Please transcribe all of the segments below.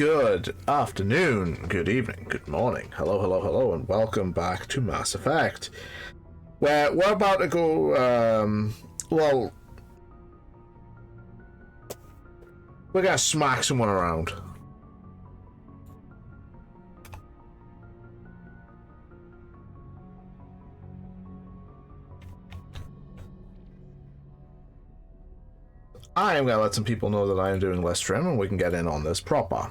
Good afternoon, good evening, good morning. Hello, hello, hello, and welcome back to Mass Effect. Where we're about to go, well, we're gonna smack someone around. I am gonna let some people know that I am doing less trim and we can get in on this proper.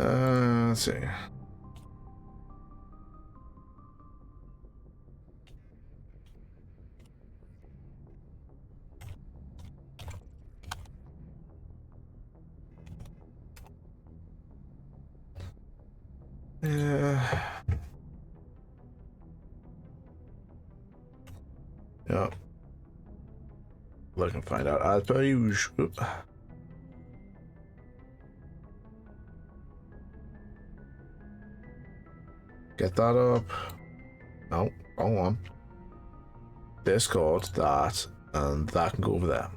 Let's see. Yep. Look and find out as per usual. Get that up. No, wrong one. Discord, that, and that can go over there.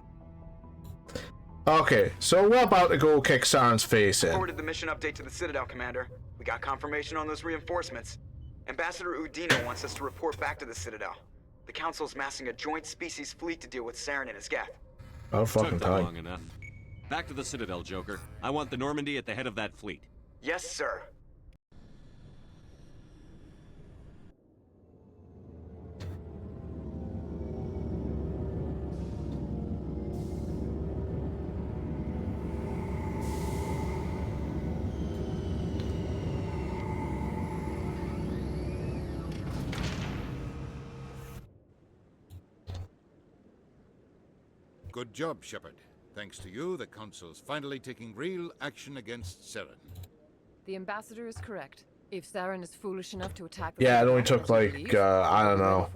Okay, so we're about to go kick Saren's face in. Forwarded the mission update to the Citadel, Commander. We got confirmation on those reinforcements. Ambassador Udina wants us to report back to the Citadel. The Council's massing a joint species fleet to deal with Saren and his geth. Oh, fucking time. Long enough. Back to the Citadel, Joker. I want the Normandy at the head of that fleet. Yes, sir. Good job, Shepard. Thanks to you, the Council's finally taking real action against Saren. The Ambassador is correct. If Saren is foolish enough to attack the Yeah, it only took like, I don't know,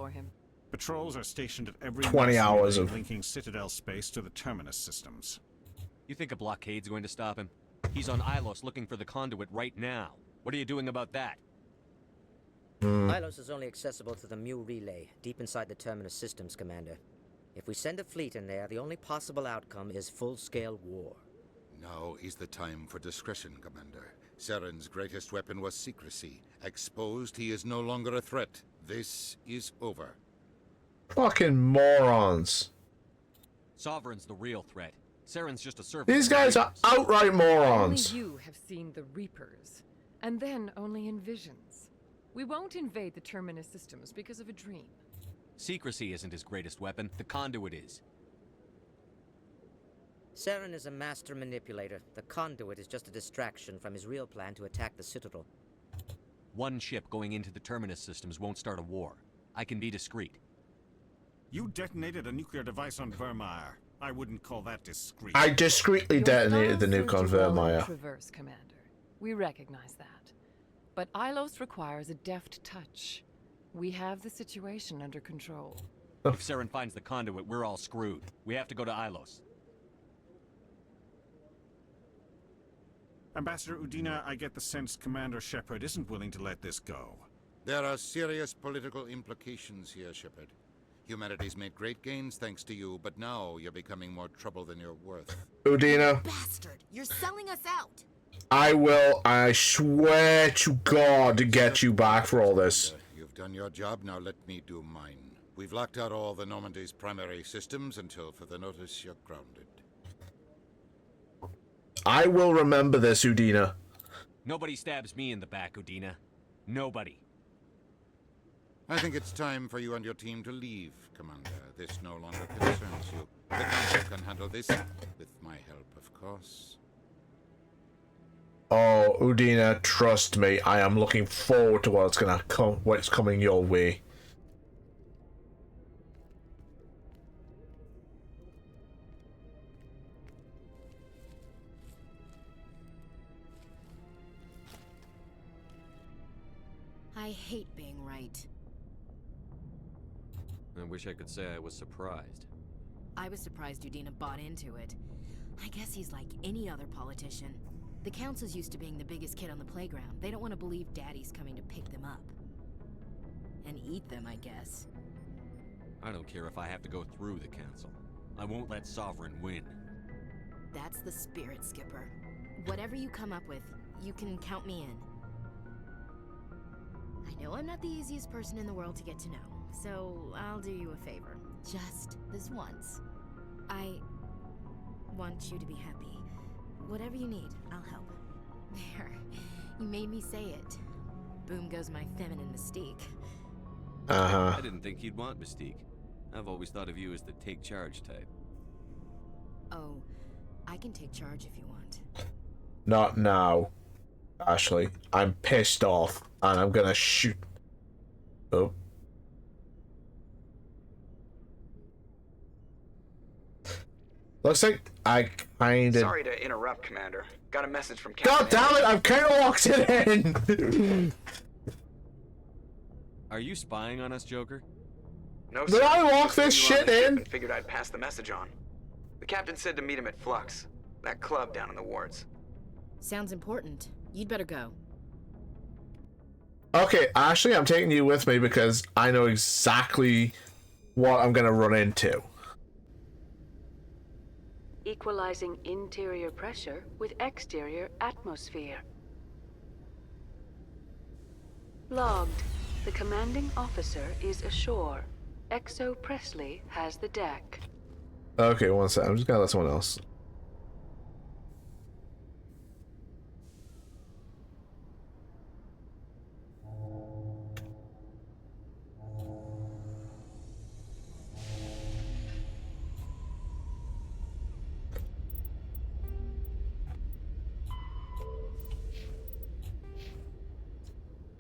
patrols are stationed at every 20 hours of linking Citadel space to the Terminus systems. You think a blockade's going to stop him? He's on Ilos looking for the conduit right now. What are you doing about that? Ilos is only accessible to the Mu relay, deep inside the Terminus systems, Commander. If we send a fleet in there, the only possible outcome is full-scale war. Now is the time for discretion, Commander. Saren's greatest weapon was secrecy. Exposed, he is no longer a threat. This is over. Fucking morons. Sovereign's the real threat. Saren's just a servant. These guys are outright morons. Only you have seen the Reapers, and then only in visions. We won't invade the Terminus systems because of a dream. Secrecy isn't his greatest weapon. The conduit is. Saren is a master manipulator. The conduit is just a distraction from his real plan to attack the Citadel. One ship going into the Terminus systems won't start a war. I can be discreet. You detonated a nuclear device on Vermeer. I wouldn't call that discreet. I discreetly detonated the nuke on Vermeer. Traverse, Commander. We recognize that. But Ilos requires a deft touch. We have the situation under control. If Saren finds the conduit, we're all screwed. We have to go to Ilos. Ambassador Udina, I get the sense Commander Shepard isn't willing to let this go. There are serious political implications here, Shepard. Humanity's made great gains thanks to you, but now you're becoming more trouble than you're worth. Udina. Bastard! You're selling us out! I swear to God, to get you back for all this. You've done your job, now let me do mine. We've locked out all the Normandy's primary systems until further notice you're grounded. I will remember this, Udina. Nobody stabs me in the back, Udina. Nobody. I think it's time for you and your team to leave, Commander. This no longer concerns you. The Council can handle this, with my help, of course. Oh, Udina, trust me. I am looking forward to what's coming your way. I hate being right. I wish I could say I was surprised. I was surprised Udina bought into it. I guess he's like any other politician. The council's used to being the biggest kid on the playground. They don't want to believe Daddy's coming to pick them up. And eat them, I guess. I don't care if I have to go through the council. I won't let Sovereign win. That's the spirit, Skipper. Whatever you come up with, you can count me in. I know I'm not the easiest person in the world to get to know, so I'll do you a favor. Just this once. I want you to be happy. Whatever you need, I'll help. There. You made me say it. Boom goes my feminine mystique. I didn't think you'd want Mystique. I've always thought of you as the take charge type. Oh, I can take charge if you want. Not now, Ashley. I'm pissed off, and I'm gonna shoot. Oh. Looks like I kinda... Sorry to interrupt, Commander. Got a message from Captain... God damn it, I've kinda locked it in! Are you spying on us, Joker? No, Did sir. I lock Just this knew you were on shit the ship in? and figured I'd pass the message on. The captain said to meet him at Flux, that club down in the wards. Sounds important. You'd better go. Okay, Ashley, I'm taking you with me because I know exactly what I'm gonna run into. Equalizing interior pressure with exterior atmosphere. Logged. The commanding officer is ashore. Exo Presley has the deck. Okay, one sec. I'm just gonna let someone else.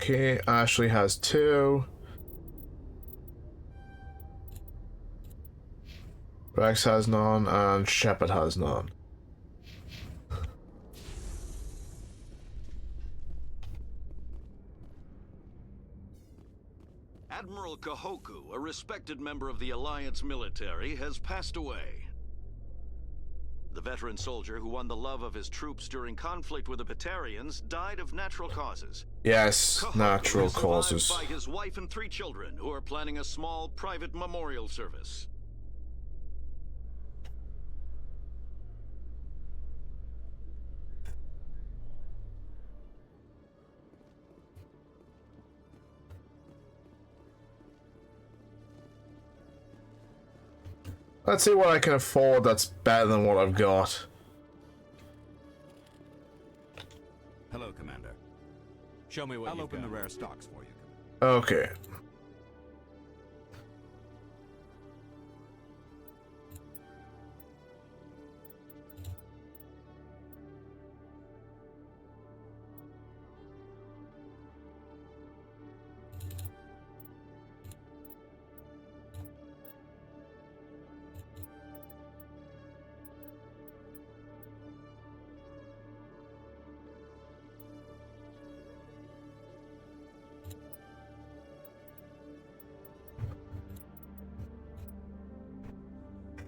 Okay, Ashley has 2. Rex has none, and Shepard has none. Admiral Kahoku, a respected member of the Alliance military, has passed away. The veteran soldier who won the love of his troops during conflict with the Batarians died of natural causes. Yes, Kahoku natural is survived causes. by his wife and 3 children, who are planning a small private memorial service. Let's see what I can afford that's better than what I've got. Hello, Commander. Show me what I'll you've open got. the rare stocks for you. Okay.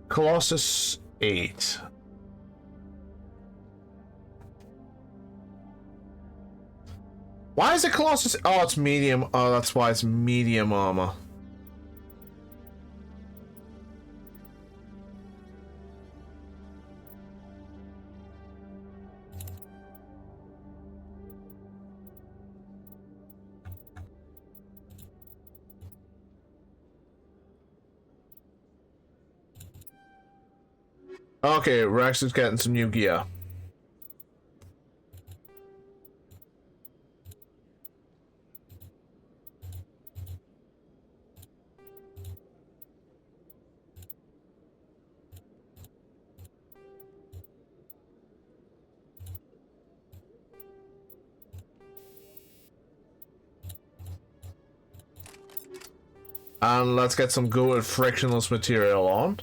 Colossus 8. Why is it Colossus? Oh, it's medium. Oh, that's why it's medium armor. Okay, Rex is getting some new gear. And let's get some good frictionless material on.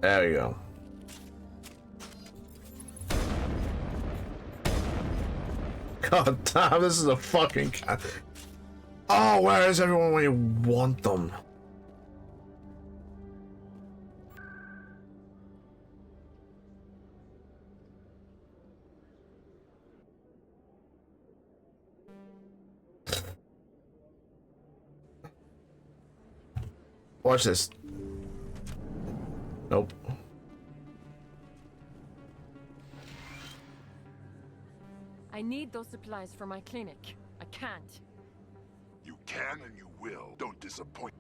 There we go. God damn, this is a fucking cat. Oh, where is everyone when you want them? Watch this. Nope. I need those supplies for my clinic. I can't. You can and you will. Don't disappoint.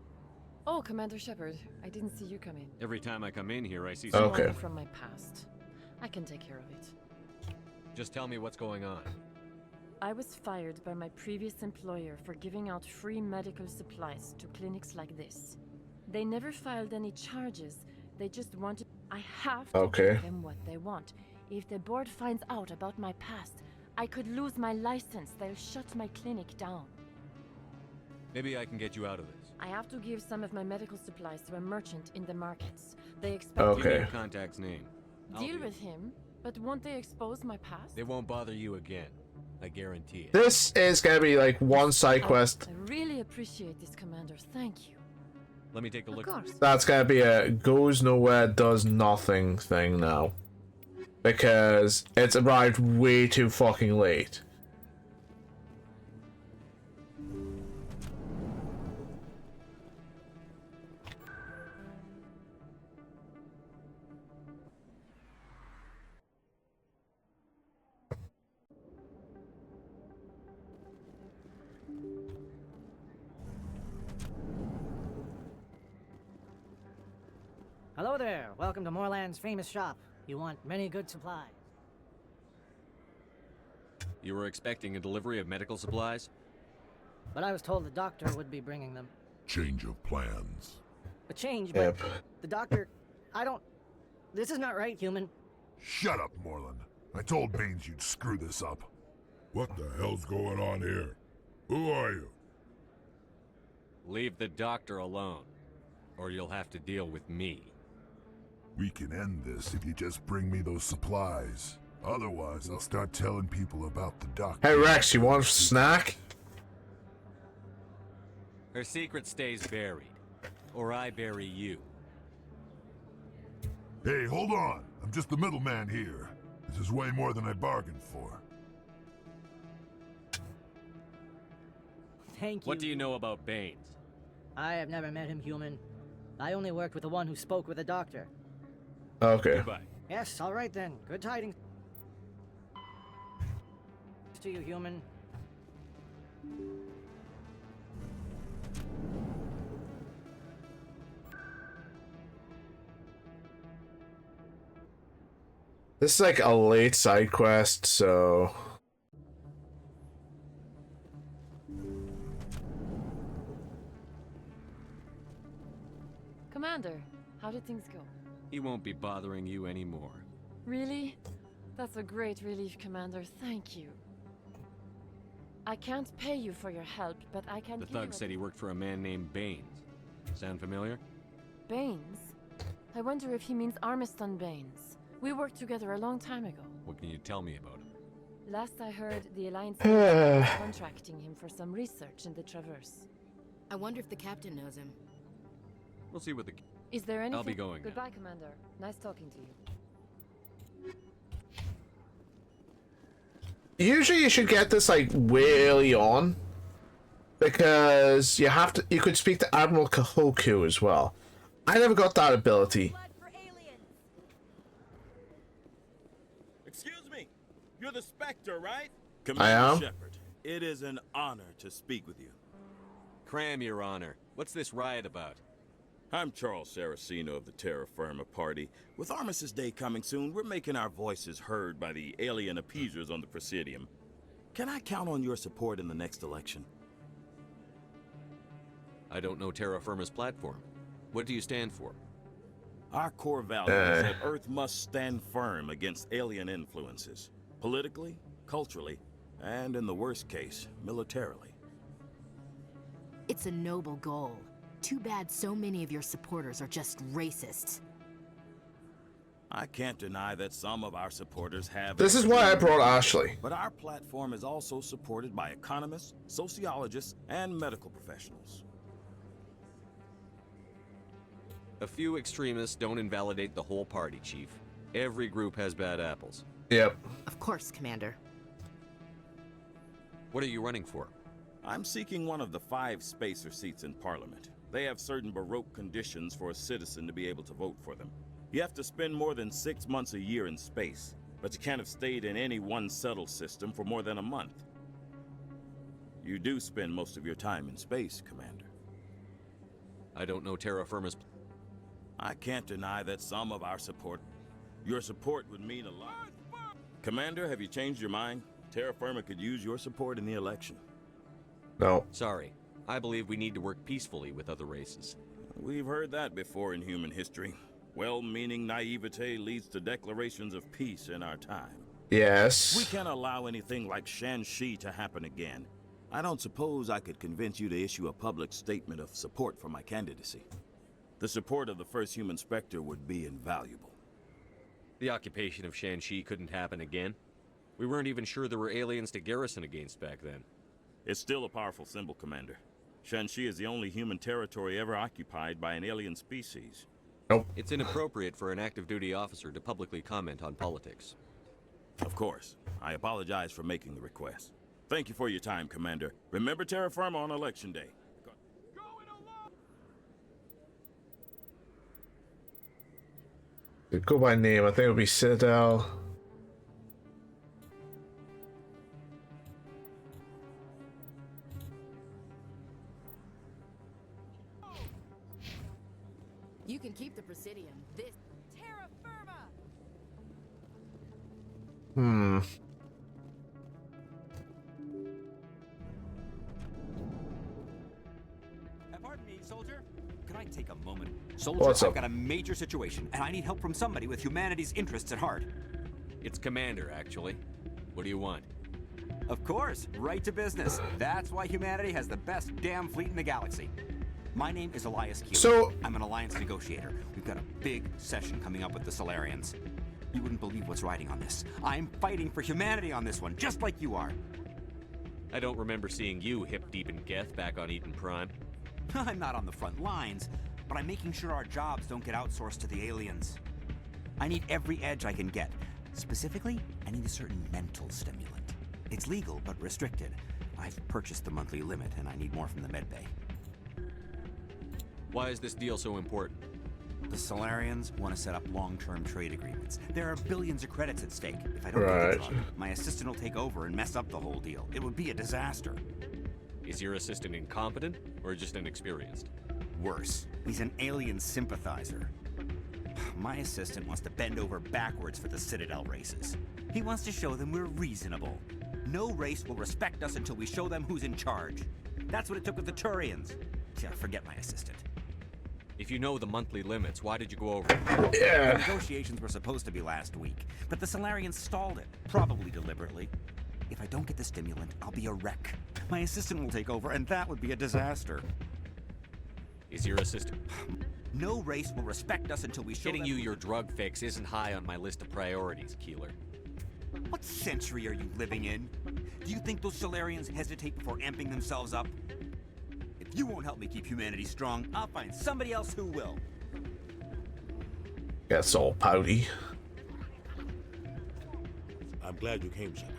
Oh, Commander Shepard, I didn't see you come in. Every time I come in here, I see Okay. Someone from my past. I can take care of it. Just tell me what's going on. I was fired by my previous employer for giving out free medical supplies to clinics like this. They never filed any charges. They just wanted... I have to give them what they want. If the board finds out about my past, I could lose my license. They'll shut my clinic down. Maybe I can get you out of this. I have to give some of my medical supplies to a merchant in the markets. They expect Give me Okay. your contact's name. I'll deal deal with him, but won't they expose my past? They won't bother you again. I guarantee it. This is gonna be like one side quest. I really appreciate this, Commander. Thank you. Let me take a Of look. course. That's gonna be a goes nowhere, does nothing thing now. Because it's arrived way too fucking late. Hello there. Welcome to Moorland's famous shop. You want many good supplies. You were expecting a delivery of medical supplies? But I was told the doctor would be bringing them. Change of plans. A change, but Yep. the doctor... I don't... This is not right, human. Shut up, Moreland. I told Baines you'd screw this up. What the hell's going on here? Who are you? Leave the doctor alone, or you'll have to deal with me. We can end this if you just bring me those supplies. Otherwise, I'll start telling people about the doctor. Hey Rex, you want a snack? Her secret stays buried, or I bury you. Hey, hold on. I'm just the middleman here. This is way more than I bargained for. Thank you. What do you know about Baines? I have never met him, human. I only worked with the one who spoke with the doctor. Okay. Goodbye. Yes, all right then. Good tidings to you, human. This is like a late side quest, so... Commander, how did things go? He won't be bothering you anymore. Really? That's a great relief, Commander. Thank you. I can't pay you for your help, but I can The give you thug said he worked for a man named Baines. Sound familiar? Baines? I wonder if he means Armiston Baines. We worked together a long time ago. What can you tell me about him? Last I heard, the Alliance was contracting him for some research in the Traverse. I wonder if the captain knows him. We'll see what the... Is there anything... I'll be going now. Goodbye, Commander. Nice talking to you. Usually you should get this like way early on. Because you could speak to Admiral Kahoku as well. I never got that ability. Excuse me, you're the Spectre, right? I Commander am. Shepard, it is an honor to speak with you. Cram, Your Honor. What's this riot about? I'm Charles Saraceno of the Terra Firma Party. With Armistice Day coming soon, we're making our voices heard by the alien appeasers on the Presidium. Can I count on your support in the next election? I don't know terra firma's platform. What do you stand for? Our core value is that Earth must stand firm against alien influences. Politically, culturally, and in the worst case, militarily. It's a noble goal. Too bad so many of your supporters are just racists. I can't deny that some of our supporters have... This is why I brought Ashley. But our platform is also supported by economists, sociologists, and medical professionals. A few extremists don't invalidate the whole party, Chief. Every group has bad apples. Yep. Of course, Commander. What are you running for? I'm seeking one of the 5 spacer seats in Parliament. They have certain baroque conditions for a citizen to be able to vote for them. You have to spend more than 6 months a year in space, but you can't have stayed in any one settled system for more than a month. You do spend most of your time in space, Commander. I don't know terra firma's... I can't deny that some of our support... Your support would mean a lot. Commander, have you changed your mind? Terra firma could use your support in the election. No. Sorry. I believe we need to work peacefully with other races. We've heard that before in human history. Well-meaning naivete leads to declarations of peace in our time. Yes. We can't allow anything like Shan-Shi to happen again. I don't suppose I could convince you to issue a public statement of support for my candidacy. The support of the first human Spectre would be invaluable. The occupation of Shan-Shi couldn't happen again. We weren't even sure there were aliens to garrison against back then. It's still a powerful symbol, Commander. Shan-Shi is the only human territory ever occupied by an alien species. Nope. It's inappropriate for an active duty officer to publicly comment on politics. Of course. I apologize for making the request. Thank you for your time, Commander. Remember terra firma on Election Day. Go by name. I think it'll be Citadel. You can keep the Presidium. This terra firma. Pardon me, soldier. Could I take a moment? Soldier, What's up? I've got a major situation, and I need help from somebody with humanity's interests at heart. It's Commander, actually. What do you want? Of course, right to business. That's why humanity has the best damn fleet in the galaxy. My name is Elias Q. So- I'm an alliance negotiator. We've got a big session coming up with the Solarians. You wouldn't believe what's riding on this. I'm fighting for humanity on this one, just like you are. I don't remember seeing you hip-deep in Geth back on Eden Prime. I'm not on the front lines, but I'm making sure our jobs don't get outsourced to the aliens. I need every edge I can get. Specifically, I need a certain mental stimulant. It's legal, but restricted. I've purchased the monthly limit, and I need more from the medbay. Why is this deal so important? The Solarians want to set up long-term trade agreements. There are billions of credits at stake. If I don't get Right. the drug, my assistant will take over and mess up the whole deal. It would be a disaster. Is your assistant incompetent, or just inexperienced? Worse, he's an alien sympathizer. My assistant wants to bend over backwards for the Citadel races. He wants to show them we're reasonable. No race will respect us until we show them who's in charge. That's what it took with the Turians. Yeah, forget my assistant. If you know the monthly limits, why did you go over them? Yeah. The negotiations were supposed to be last week, but the Solarians stalled it, probably deliberately. If I don't get the stimulant, I'll be a wreck. My assistant will take over, and that would be a disaster. Is your assistant... No race will respect us until we show Getting them you who- your drug fix isn't high on my list of priorities, Keeler. What century are you living in? Do you think those Solarians hesitate before amping themselves up? If you won't help me keep humanity strong, I'll find somebody else who will. Gets all pouty. I'm glad you came, Shepard.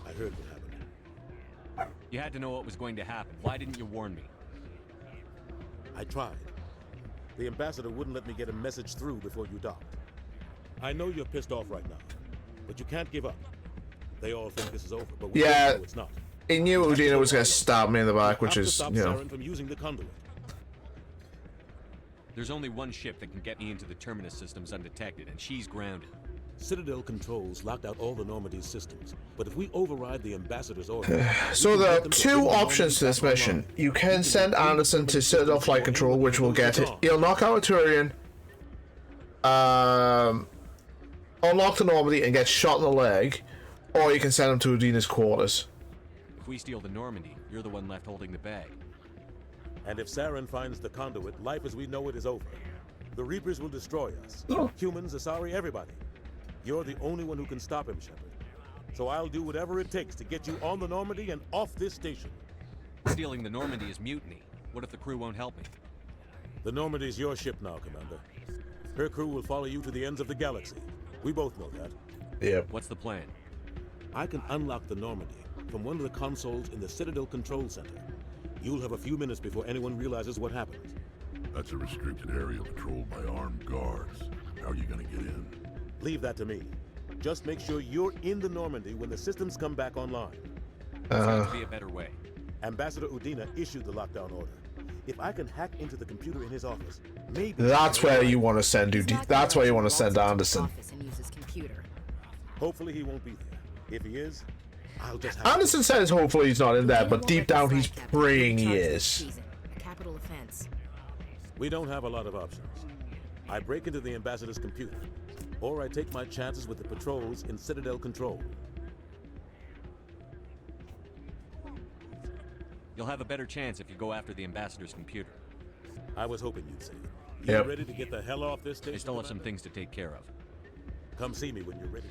I heard what happened. You had to know what was going to happen. Why didn't you warn me? I tried. The ambassador wouldn't let me get a message through before you docked. I know you're pissed off right now, but you can't give up. They all think this is over, but we Yeah. know it's not. He knew Udina was going to stab me in the back, You which have to is, stop you know. Saren from using the conduit. There's only one ship that can get me into the Terminus systems undetected, and she's grounded. Citadel controls locked out all the Normandy's systems, but if we override the ambassador's order... So there are two options to this mission. You can send Anderson to Citadel Flight Control, which will get it. He'll knock out a Turian, unlock the Normandy, and get shot in the leg, or you can send him to Udina's quarters. If we steal the Normandy, you're the one left holding the bag. And if Saren finds the conduit, life as we know it is over. The Reapers will destroy us. Humans, Asari, everybody. You're the only one who can stop him, Shepard. So I'll do whatever it takes to get you on the Normandy and off this station. Stealing the Normandy is mutiny. What if the crew won't help me? The Normandy's your ship now, Commander. Her crew will follow you to the ends of the galaxy. We both know that. Yep. What's the plan? I can unlock the Normandy from one of the consoles in the Citadel Control Center. You'll have a few minutes before anyone realizes what happened. That's a restricted area patrolled by armed guards. How are you gonna get in? Leave that to me. Just make sure you're in the Normandy when the systems come back online. Sounds to be a better way. Ambassador Udina issued the lockdown order. If I can hack into the computer in his office, maybe... That's where you want to send Udina. That's where you want to send Anderson. Hopefully he won't be there. If he is, I'll just have Anderson says hopefully he's not in there, but deep down he's praying he is. A capital offense. We don't have a lot of options. I break into the ambassador's computer, or I take my chances with the patrols in Citadel Control. You'll have a better chance if you go after the ambassador's computer. I was hoping you'd say it. You ready to get the hell off this station? I still have some things to take care of. Come see me when you're ready.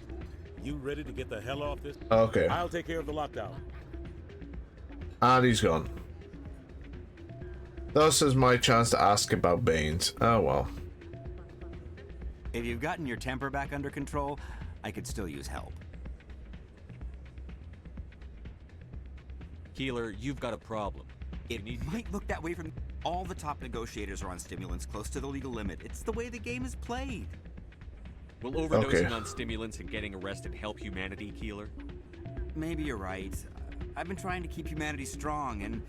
You ready to get the hell off this? Okay. I'll take care of the lockdown. And he's gone. This is my chance to ask about Baines. Oh well. If you've gotten your temper back under control, I could still use help. Keeler, you've got a problem. It might look that way from... All the top negotiators are on stimulants close to the legal limit. It's the way the game is played. Will overdosing on stimulants and getting arrested help humanity, Keeler? Maybe you're right. I've been trying to keep humanity strong, and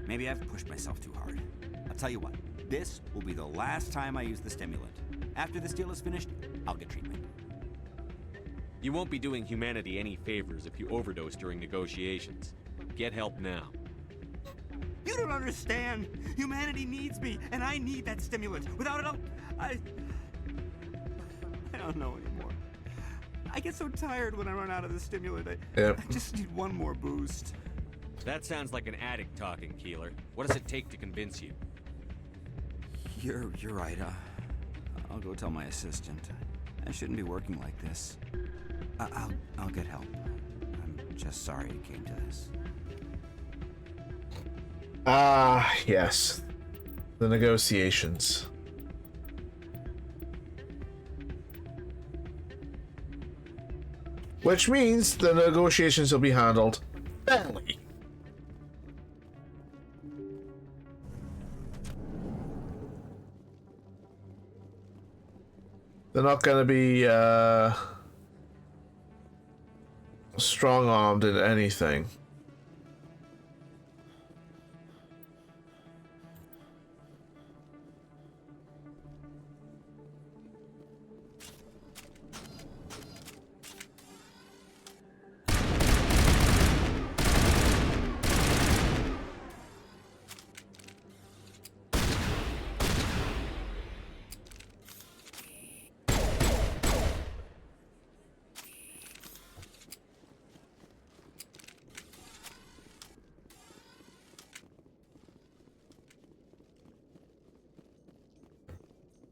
maybe I've pushed myself too hard. I'll tell you what, this will be the last time I use the stimulant. After this deal is finished, I'll get treatment. You won't be doing humanity any favors if you overdose during negotiations. Get help now. You don't understand! Humanity needs me, and I need that stimulant. Without it, I don't know anymore. I get so tired when I run out of the stimulant. I just need one more boost. That sounds like an addict talking, Keeler. What does it take to convince you? You're right. I'll go tell my assistant. I shouldn't be working like this. I'll get help. I'm just sorry it came to this. Yes. The negotiations. Which means the negotiations will be handled fairly. They're not going to be strong-armed in anything.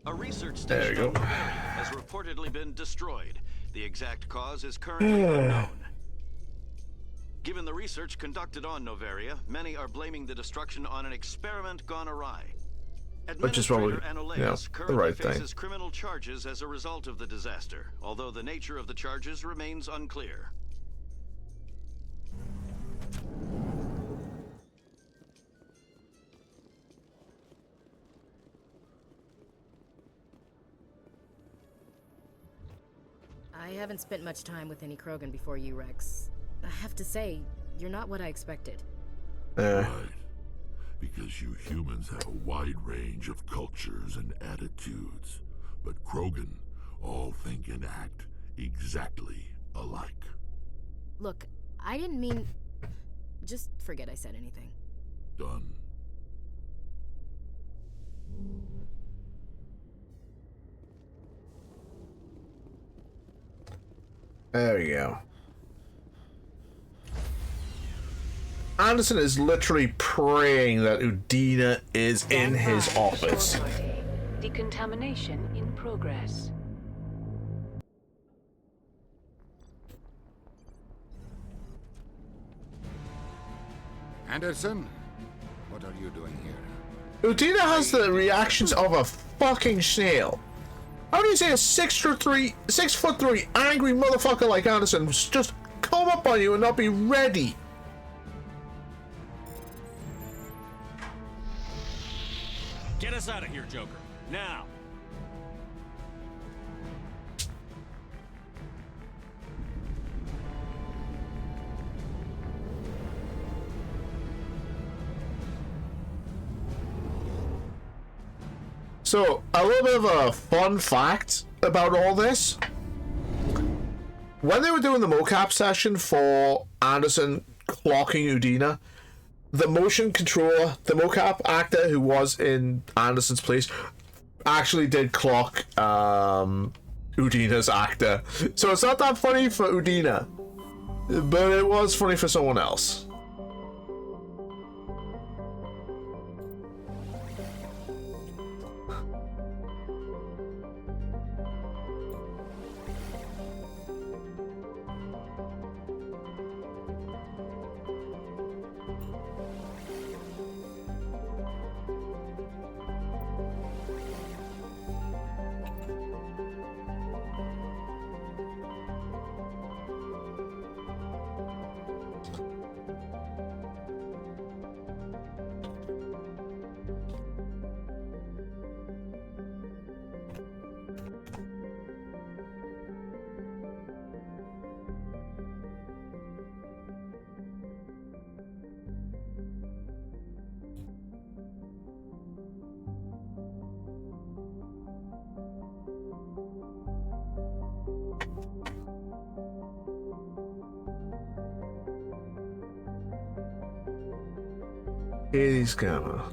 A research station on Noveria has reportedly been destroyed. The exact cause is currently unknown. Given the research conducted on Noveria, many are blaming the destruction on an experiment gone awry. Which is probably the right thing. Faces criminal charges as a result of the disaster, although the nature of the charges remains unclear. I haven't spent much time with any Krogan before you, Rex. I have to say, you're not what I expected. Right. Because you humans have a wide range of cultures and attitudes. But Krogan all think and act exactly alike. Look, I didn't mean... Just forget I said anything. Done. There we go. Anderson is literally praying that Udina is in his office. Decontamination in progress. Anderson, what are you doing here? Udina has the reactions of a fucking snail. How do you say a 6'3" angry motherfucker like Anderson just come up on you and not be ready? Get us out of here, Joker. Now! So, a little bit of a fun fact about all this. When they were doing the mocap session for Anderson clocking Udina, the motion controller, the mocap actor who was in Anderson's place, actually did clock Udina's actor. So it's not that funny for Udina, but it was funny for someone else. Hades Gamma.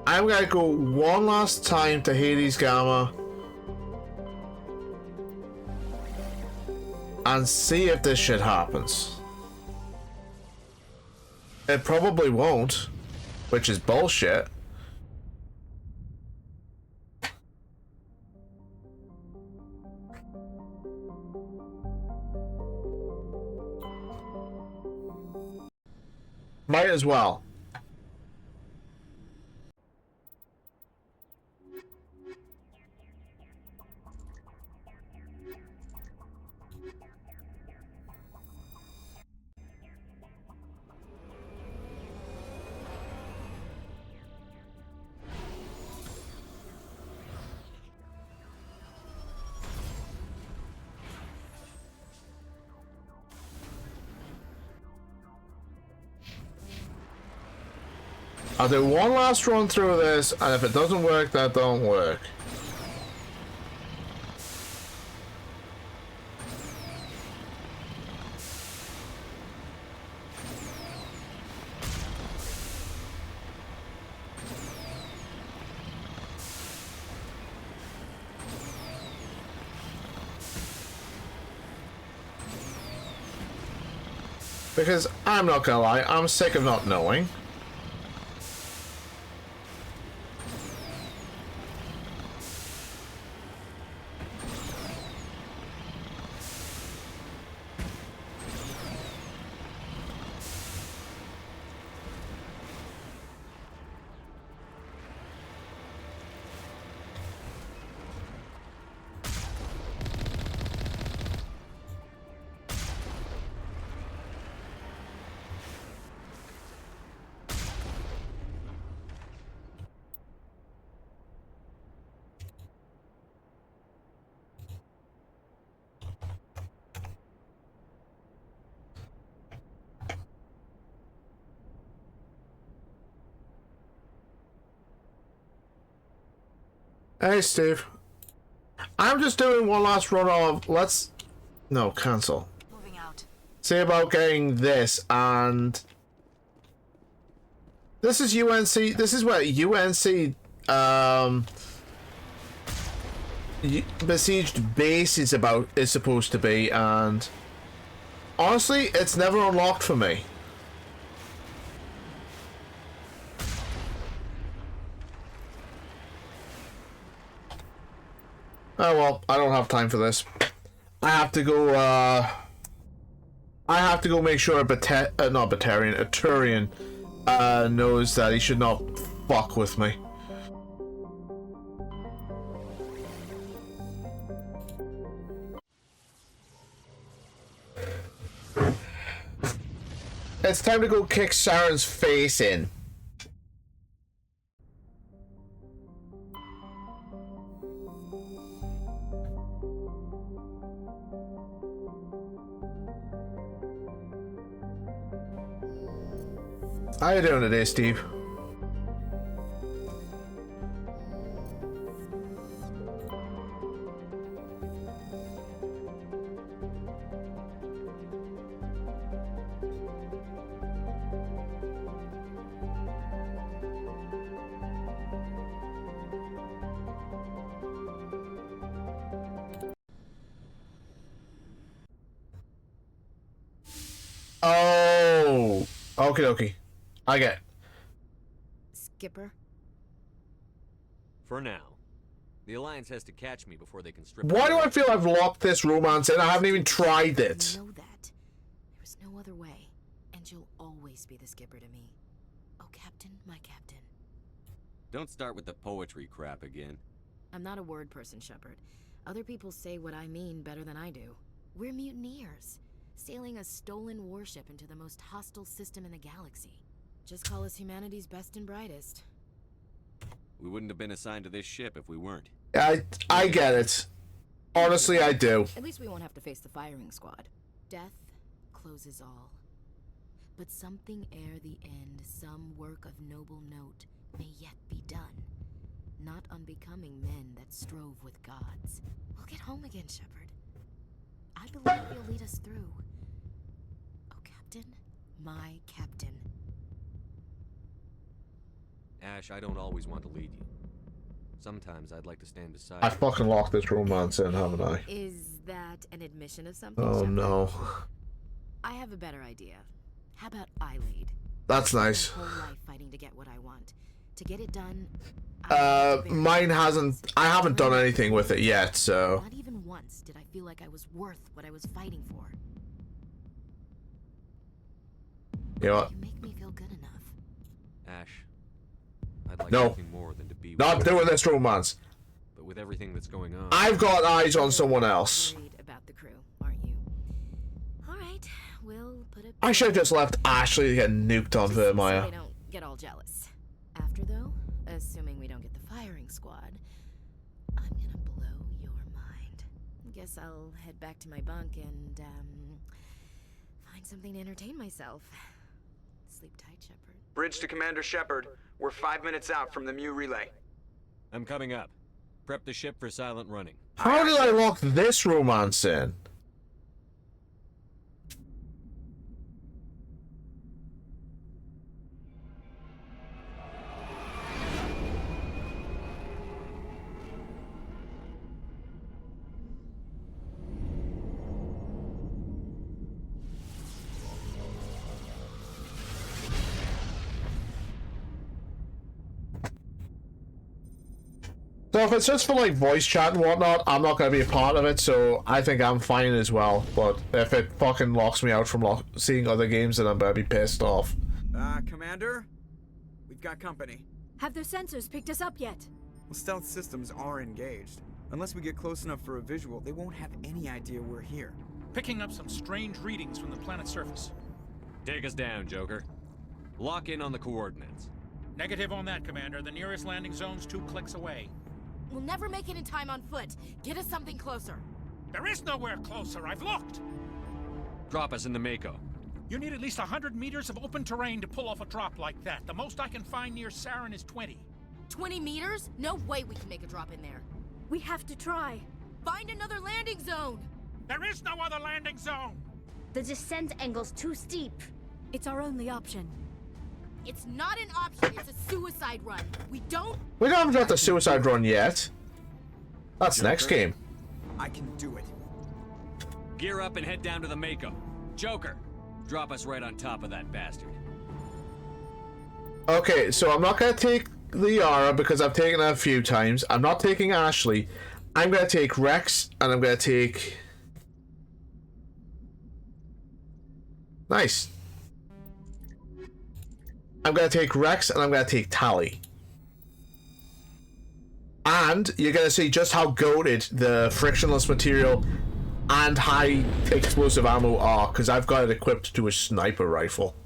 I'm gonna go one last time to Hades Gamma and see if this shit happens. It probably won't, which is bullshit. Might as well. I'll do one last run through this, and if it doesn't work, that don't work. Because I'm not gonna lie, I'm sick of not knowing. Hey, Steve. I'm just doing one last run of... No, cancel. Moving out. See about getting this, and... This is UNC... This is where UNC, besieged base is supposed to be, and... Honestly, it's never unlocked for me. Oh well, I don't have time for this. I have to go, make sure a Turian, knows that he should not fuck with me. It's time to go kick Saren's face in. How you doing today, Steve? Oh, okie dokie. I get it. Skipper? For now. The Alliance has to catch me before they can strip... Why do I feel I've locked this romance in? I haven't even tried it. You know that. There was no other way. And you'll always be the skipper to me. Oh, Captain, my captain. Don't start with the poetry crap again. I'm not a word person, Shepard. Other people say what I mean better than I do. We're mutineers, sailing a stolen warship into the most hostile system in the galaxy. Just call us humanity's best and brightest. We wouldn't have been assigned to this ship if we weren't. I get it. Honestly, I do. At least we won't have to face the firing squad. Death closes all. But something ere the end, some work of noble note, may yet be done. Not unbecoming men that strove with gods. We'll get home again, Shepard. I believe you'll lead us through. Oh, Captain, my captain. Ash, I don't always want to lead you. Sometimes I'd like to stand beside I you. fucking locked this romance in, haven't I? Is that an admission of something, Oh Shepard? no. I have a better idea. How about I lead? That's nice. My whole life fighting to get what I want. To get it done, Mine hasn't... I haven't done anything with it yet, so... not even once did I feel like I was worth what I was fighting for. You know what? You make me feel good enough. Ash, I'd like No. nothing more than to be with Not you. doing this romance. But with everything that's going on... I've got eyes on someone else. Worried about the crew, aren't you? All right, we'll put it. I should have just left Ashley to get nuked on So they Vermeer. don't get all jealous. After though, assuming we don't get the firing squad, I'm gonna blow your mind. Guess I'll head back to my bunk and find something to entertain myself. Sleep tight, Shepard. Bridge to Commander Shepard. We're 5 minutes out from the Mu relay. I'm coming up. Prep the ship for silent running. How did I lock this romance in? So if it's just for like voice chat and whatnot, I'm not going to be a part of it, so I think I'm fine as well. But if it fucking locks me out from seeing other games, then I'm going to be pissed off. Commander? We've got company. Have their sensors picked us up yet? Well, stealth systems are engaged. Unless we get close enough for a visual, they won't have any idea we're here. Picking up some strange readings from the planet's surface. Take us down, Joker. Lock in on the coordinates. Negative on that, Commander. The nearest landing zone's 2 clicks away. We'll never make it in time on foot. Get us something closer. There is nowhere closer. I've looked. Drop us in the Mako. You need at least 100 meters of open terrain to pull off a drop like that. The most I can find near Saren is 20. 20 meters? No way we can make a drop in there. We have to try. Find another landing zone! There is no other landing zone! The descent angle's too steep. It's our only option. It's not an option, it's a suicide run. We don't haven't got the suicide run yet. That's next game. I can do it. Gear up and head down to the Mako. Joker, drop us right on top of that bastard. Okay, so I'm not gonna take Liara because I've taken her a few times. I'm not taking Ashley. I'm gonna take Rex, and I'm gonna take... Nice. I'm gonna take Rex, and I'm gonna take Tally. And you're gonna see just how goated the frictionless material and high explosive ammo are, because I've got it equipped to a sniper rifle.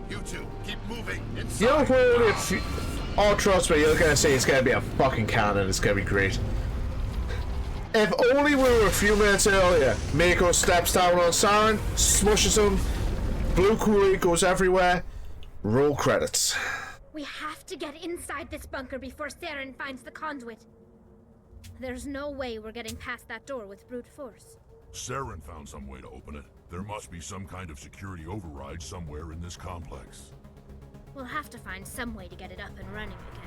You two, keep moving. Inside. You know what? If you, oh, trust me, you're gonna see it's gonna be a fucking cannon. It's gonna be great. If only we were a few minutes earlier. Mako steps down on Saren, smushes him. Blue Kool-Aid goes everywhere. Roll credits. We have to get inside this bunker before Saren finds the conduit. There's no way we're getting past that door with brute force. Saren found some way to open it. There must be some kind of security override somewhere in this complex. We'll have to find some way to get it up and running again.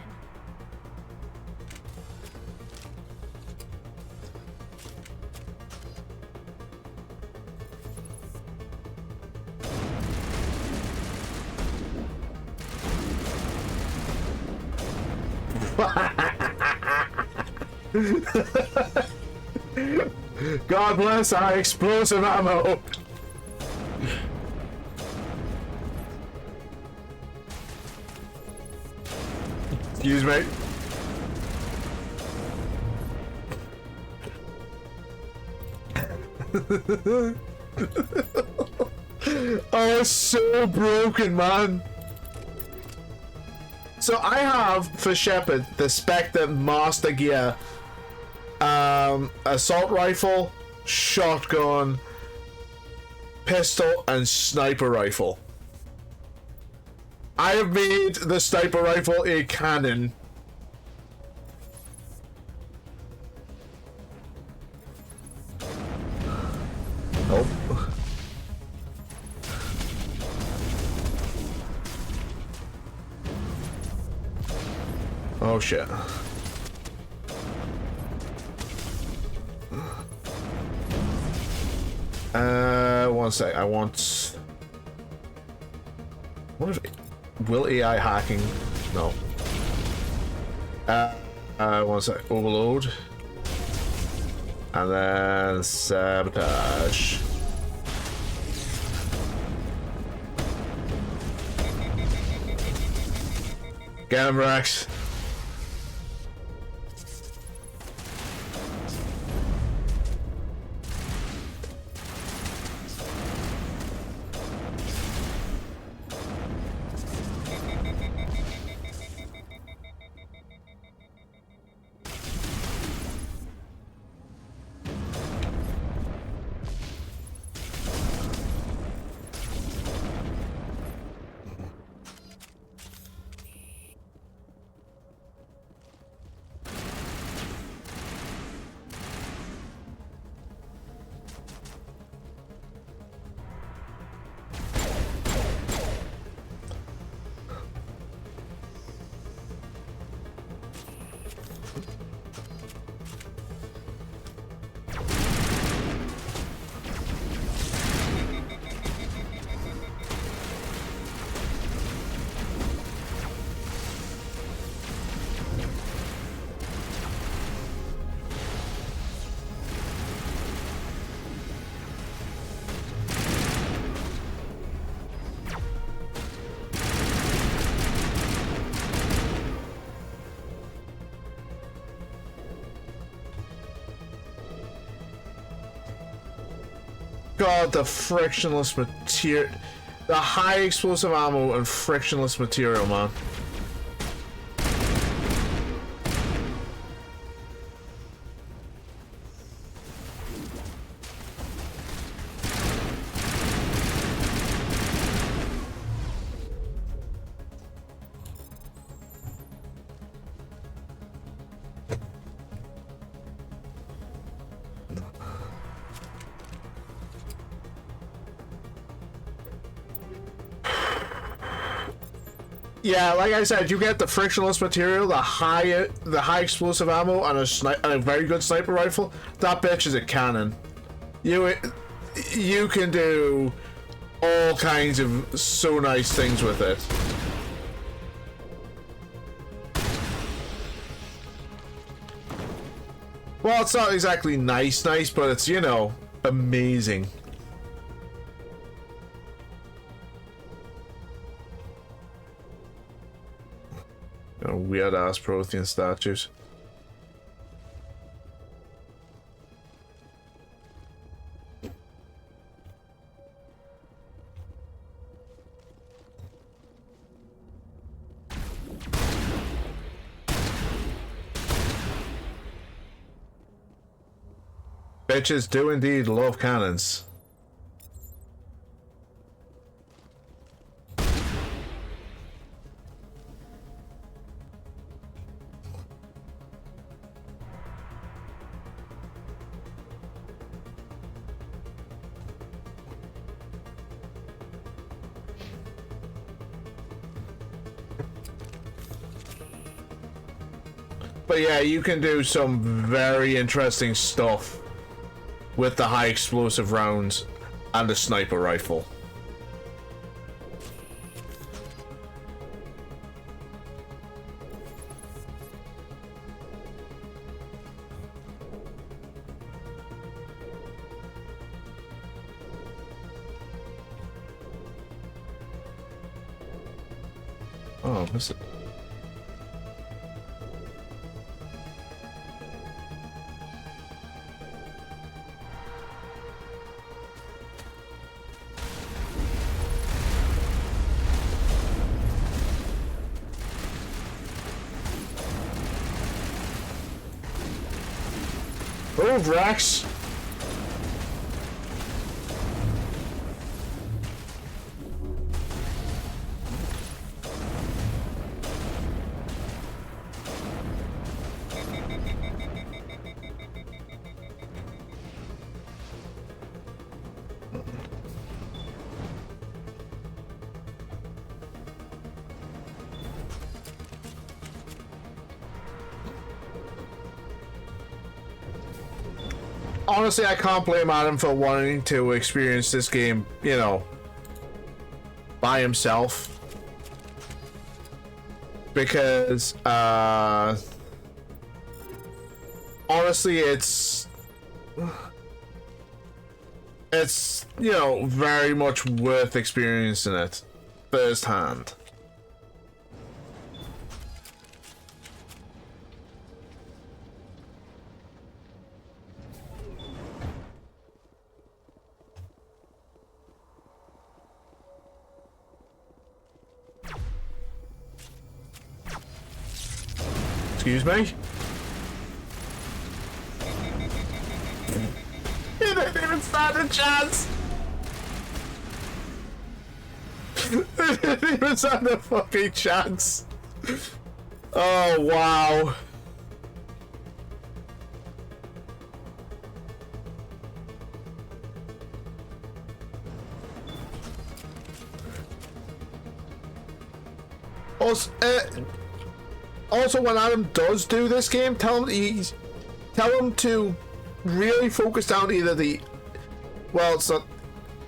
God bless our explosive ammo. Excuse me. Oh, it's so broken, man. So I have for Shepard the Spectre Master Gear, assault rifle, shotgun, pistol, and sniper rifle. I have made the sniper rifle a cannon. Oh. Oh shit. One sec. I want. What if? Will AI hacking? No. One sec. Overload. And then sabotage. Get him, Rex. God, the frictionless material, the high explosive ammo and frictionless material, man. Yeah, like I said, you get the frictionless material, the high explosive ammo, and a very good sniper rifle. That bitch is a cannon. You can do all kinds of so nice things with it. Well, it's not exactly nice, but it's, you know, amazing. Weird ass Prothean statues. Bitches do indeed love cannons. But yeah, you can do some very interesting stuff with the high explosive rounds and the sniper rifle. Oh, miss it. Move, Rex! Honestly, I can't blame Adam for wanting to experience this game, you know, by himself. Because, honestly, it's, you know, very much worth experiencing it firsthand. Excuse me? He didn't even stand a chance! He didn't even stand a fucking chance! Oh, wow. Also, when Adam does do this game, tell him to really focus down either the. Well, it's not.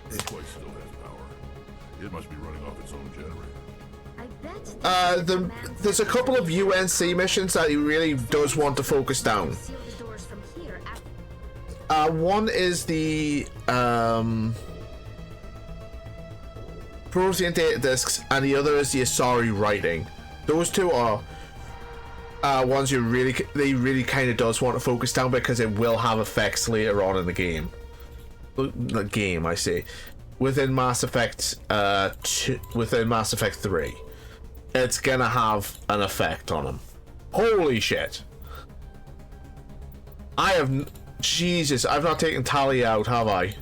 This place still has power. It must be running off its own generator. I bet. There's a couple of UNC missions that he really does want to focus down. One is the Prothean data discs, and the other is the Asari writing. Those two are ones they really kind of does want to focus down because it will have effects later on in the game. The game, I say, within Mass Effect 3, it's gonna have an effect on him. Holy shit! Jesus, I've not taken Tally out, have I?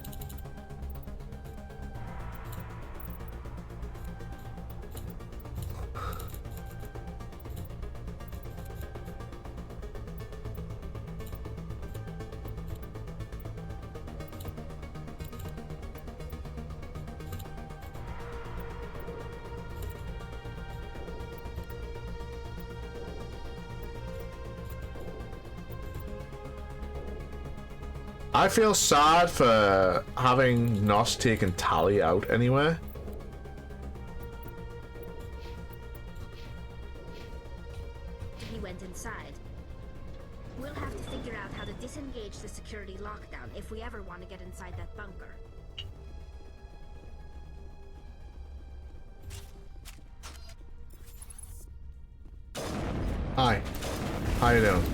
I feel sad for having not taken Tally out anywhere. He went inside. We'll have to figure out how to disengage the security lockdown if we ever want to get inside that bunker. Hi. How you doing?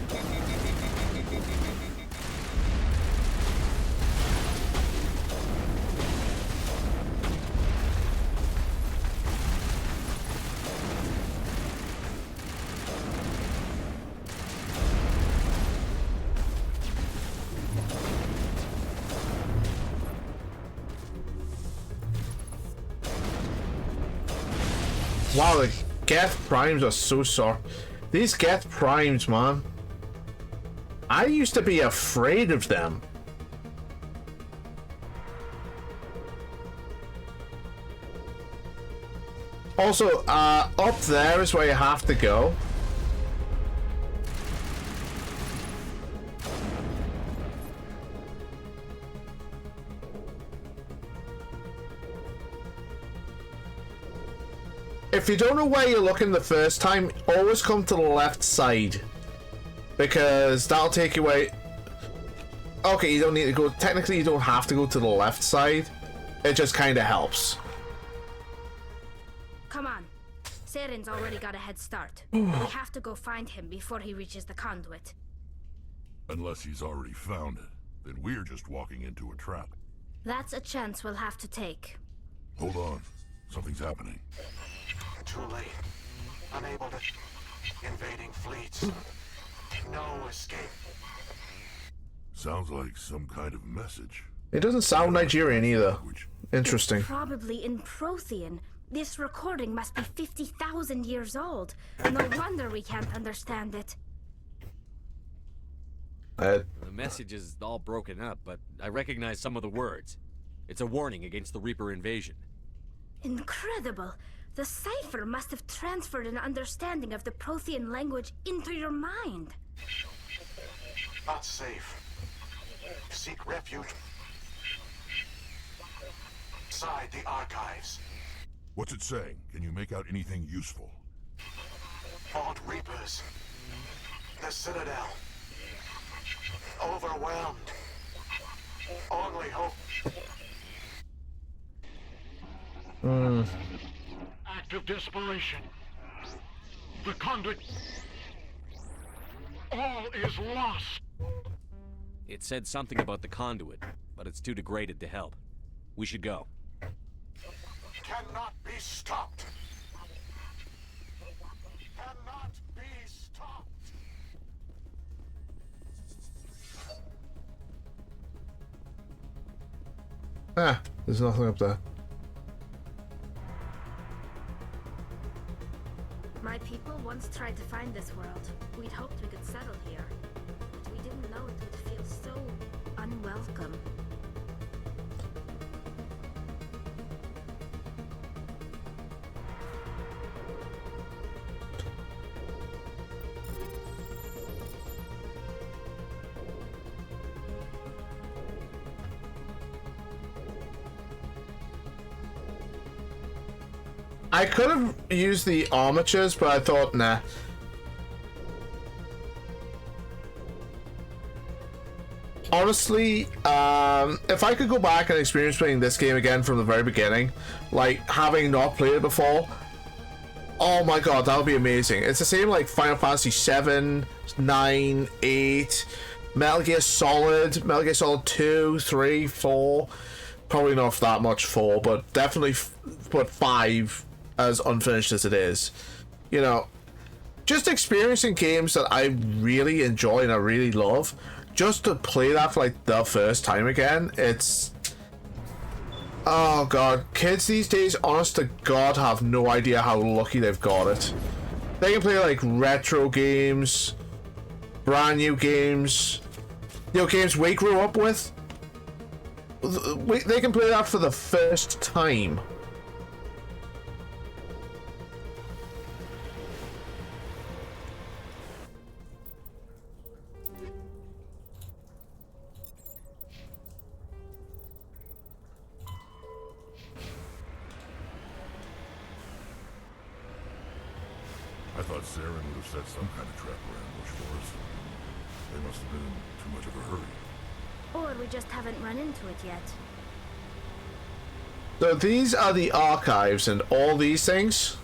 Wow, the Geth Primes are so sore. These Geth Primes, man. I used to be afraid of them. Also, up there is where you have to go. If you don't know where you're looking the first time, always come to the left side. Because that'll take you away. Okay, you don't need to go. Technically, you don't have to go to the left side. It just kind of helps. Come on. Saren's already got a head start. We have to go find him before he reaches the conduit. Unless he's already found it, then we're just walking into a trap. That's a chance we'll have to take. Hold on. Something's happening. Too late. Unable to... Invading fleets. No escape. Sounds like some kind of message. It doesn't sound Nigerian either. Interesting. It's probably in Prothean. This recording must be 50,000 years old. No wonder we can't understand it. The message is all broken up, but I recognize some of the words. It's a warning against the Reaper invasion. Incredible! The cipher must have transferred an understanding of the Prothean language into your mind. Not safe. Seek refuge inside the archives. What's it saying? Can you make out anything useful? Vault Reapers. The Citadel. Overwhelmed. Only hope. Act of desperation. The conduit. All is lost. It said something about the conduit, but it's too degraded to help. We should go. Cannot be stopped. Cannot be stopped. Ah, there's nothing up there. My people once tried to find this world. We'd hoped we could settle here. But we didn't know it would feel so unwelcome. I could have used the armatures, but I thought, nah. Honestly, if I could go back and experience playing this game again from the very beginning, like having not played it before, oh my god, that would be amazing. It's the same like Final Fantasy 7, 9, 8, Metal Gear Solid 2, 3, 4. Probably not that much 4, but definitely put 5 as unfinished as it is. You know, just experiencing games that I really enjoy and I really love, just to play that for like the first time again, it's... Oh god, kids these days, honest to god, have no idea how lucky they've got it. They can play like retro games, brand new games, you know, games we grew up with. They can play that for the first time. I thought Saren would have set some kind of trap or ambush for us. They must have been in too much of a hurry. Or we just haven't run into it yet. So these are the archives and all these things.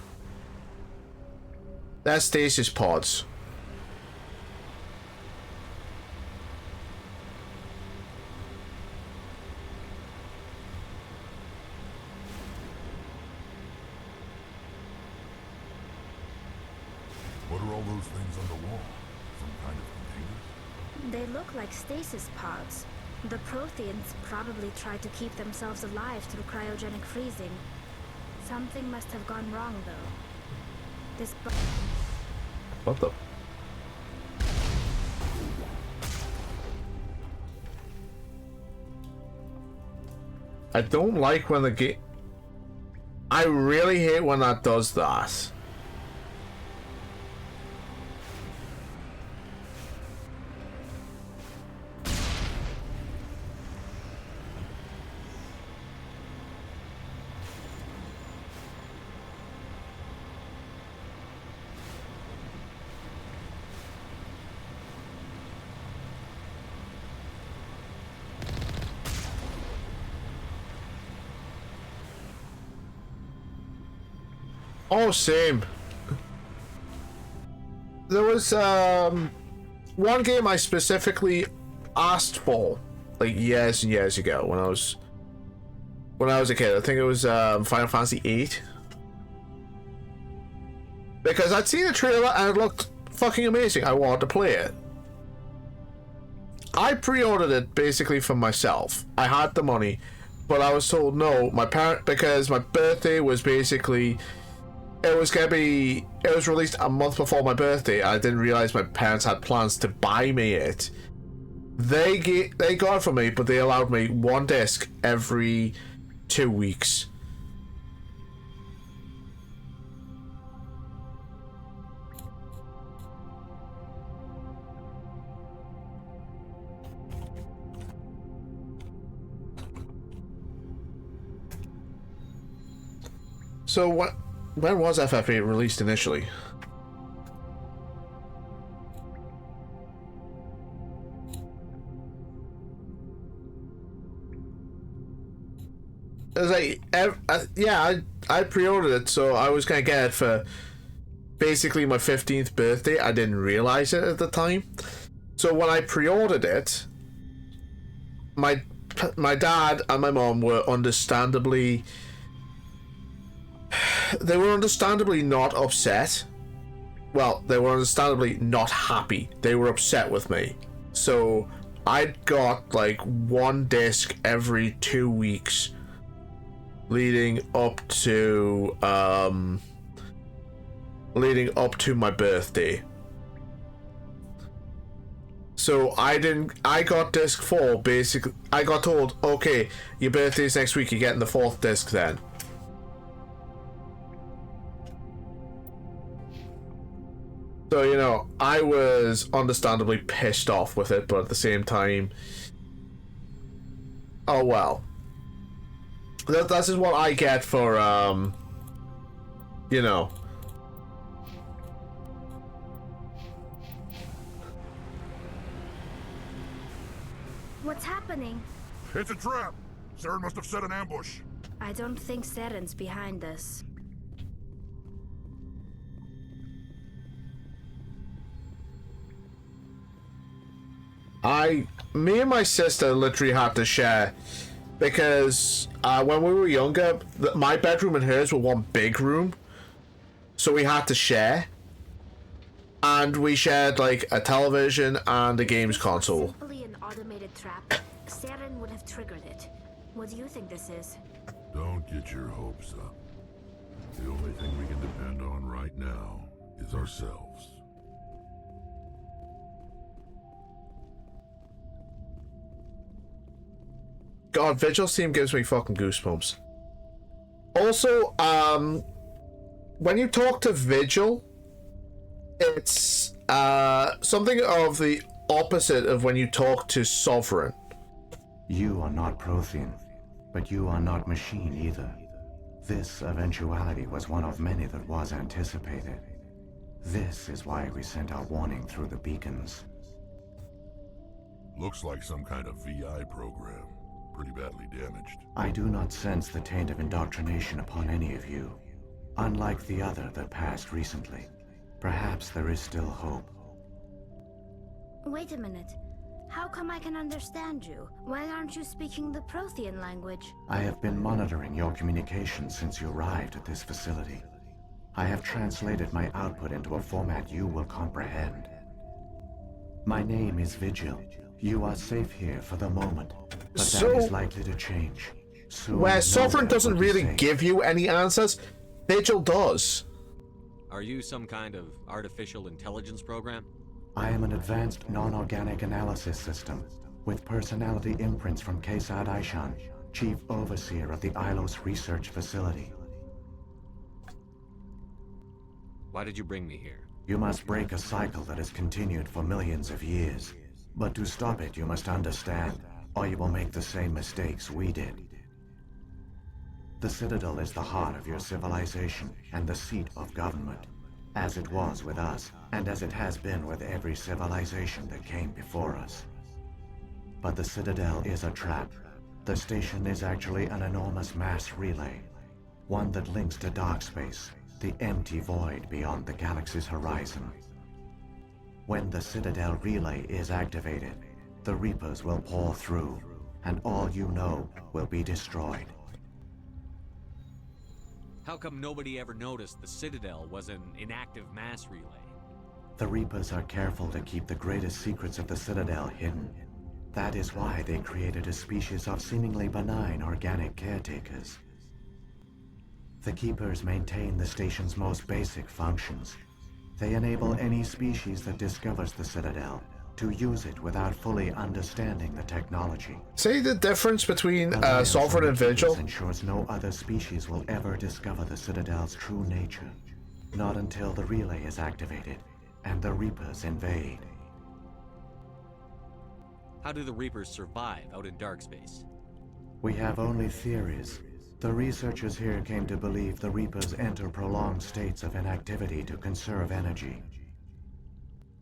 That's stasis pods. What are all those things on the wall? Some kind of containers? They look like stasis pods. The Protheans probably tried to keep themselves alive through cryogenic freezing. Something must have gone wrong, though. This What the? I don't like when the game... I really hate when that does that. Oh, same. There was one game I specifically asked for, like years and years ago when I was a kid. I think it was Final Fantasy VIII, because I'd seen the trailer and it looked fucking amazing. I wanted to play it. I pre-ordered it basically for myself. I had the money, but I was told no. Because my birthday was basically. It was released a month before my birthday. I didn't realize my parents had plans to buy me it. They got it for me, but they allowed me one disc every 2 weeks. So when was FF8 released initially? It was like, yeah, I pre-ordered it, so I was gonna get it for basically my 15th birthday. I didn't realize it at the time. So when I pre-ordered it, my dad and my mom were understandably not upset. Well, they were understandably not happy. They were upset with me. So I got like one disc every 2 weeks leading up to my birthday. So I got disc 4 basically. I got told, okay, your birthday's next week, you're getting the 4th disc then. So, you know, I was understandably pissed off with it, but at the same time, oh well. That is what I get for, you know. What's happening? It's a trap! Saren must have set an ambush. I don't think Saren's behind this. Me and my sister literally had to share, because when we were younger, my bedroom and hers were one big room, so we had to share, and we shared like a television and a games console. Simply an automated trap. Saren would have triggered it. What do you think this is? Don't get your hopes up. The only thing we can depend on right now is ourselves. God, Vigil's team gives me fucking goosebumps. Also, when you talk to Vigil, it's something of the opposite of when you talk to Sovereign. You are not Prothean, but you are not machine either. This eventuality was one of many that was anticipated. This is why we sent our warning through the beacons. Looks like some kind of VI program. Pretty badly damaged. I do not sense the taint of indoctrination upon any of you. Unlike the other that passed recently, perhaps there is still hope. Wait a minute. How come I can understand you? Why aren't you speaking the Prothean language? I have been monitoring your communications since you arrived at this facility. I have translated my output into a format you will comprehend. My name is Vigil. You are safe here for the moment, but So, that is likely to change. Soon, where no Sovereign matter doesn't what you really say. give you any answers, Vigil does. Are you some kind of artificial intelligence program? I am an advanced non-organic analysis system with personality imprints from Kesad Aishan, Chief Overseer of the Ilos Research Facility. Why did you bring me here? You must break a cycle that has continued for millions of years. But to stop it, you must understand, or you will make the same mistakes we did. The Citadel is the heart of your civilization and the seat of government, as it was with us, and as it has been with every civilization that came before us. But the Citadel is a trap. The station is actually an enormous mass relay, one that links to dark space, the empty void beyond the galaxy's horizon. When the Citadel relay is activated, the Reapers will pour through, and all you know will be destroyed. How come nobody ever noticed the Citadel was an inactive mass relay? The Reapers are careful to keep the greatest secrets of the Citadel hidden. That is why they created a species of seemingly benign organic caretakers. The Keepers maintain the station's most basic functions. They enable any species that discovers the Citadel to use it without fully understanding the technology. See the difference between Sovereign and Vigil? Ensures no other species will ever discover the Citadel's true nature. Not until the relay is activated and the Reapers invade. How do the Reapers survive out in dark space? We have only theories. The researchers here came to believe the Reapers enter prolonged states of inactivity to conserve energy.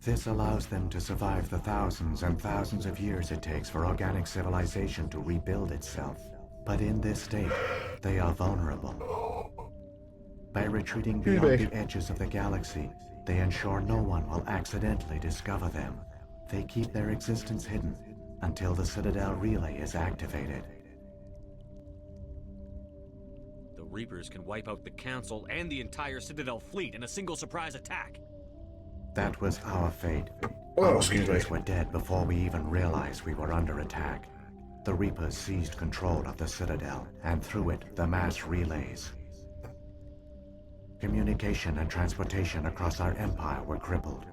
This allows them to survive the thousands and thousands of years it takes for organic civilization to rebuild itself. But in this state, they are vulnerable. By retreating beyond the edges of the galaxy, they ensure no one will accidentally discover them. They keep their existence hidden until the Citadel relay is activated. The Reapers can wipe out the Council and the entire Citadel fleet in a single surprise attack. That was our fate. Oh, Our excuse me. leaders were dead before we even realized we were under attack. The Reapers seized control of the Citadel, and through it, the mass relays. Communication and transportation across our empire were crippled.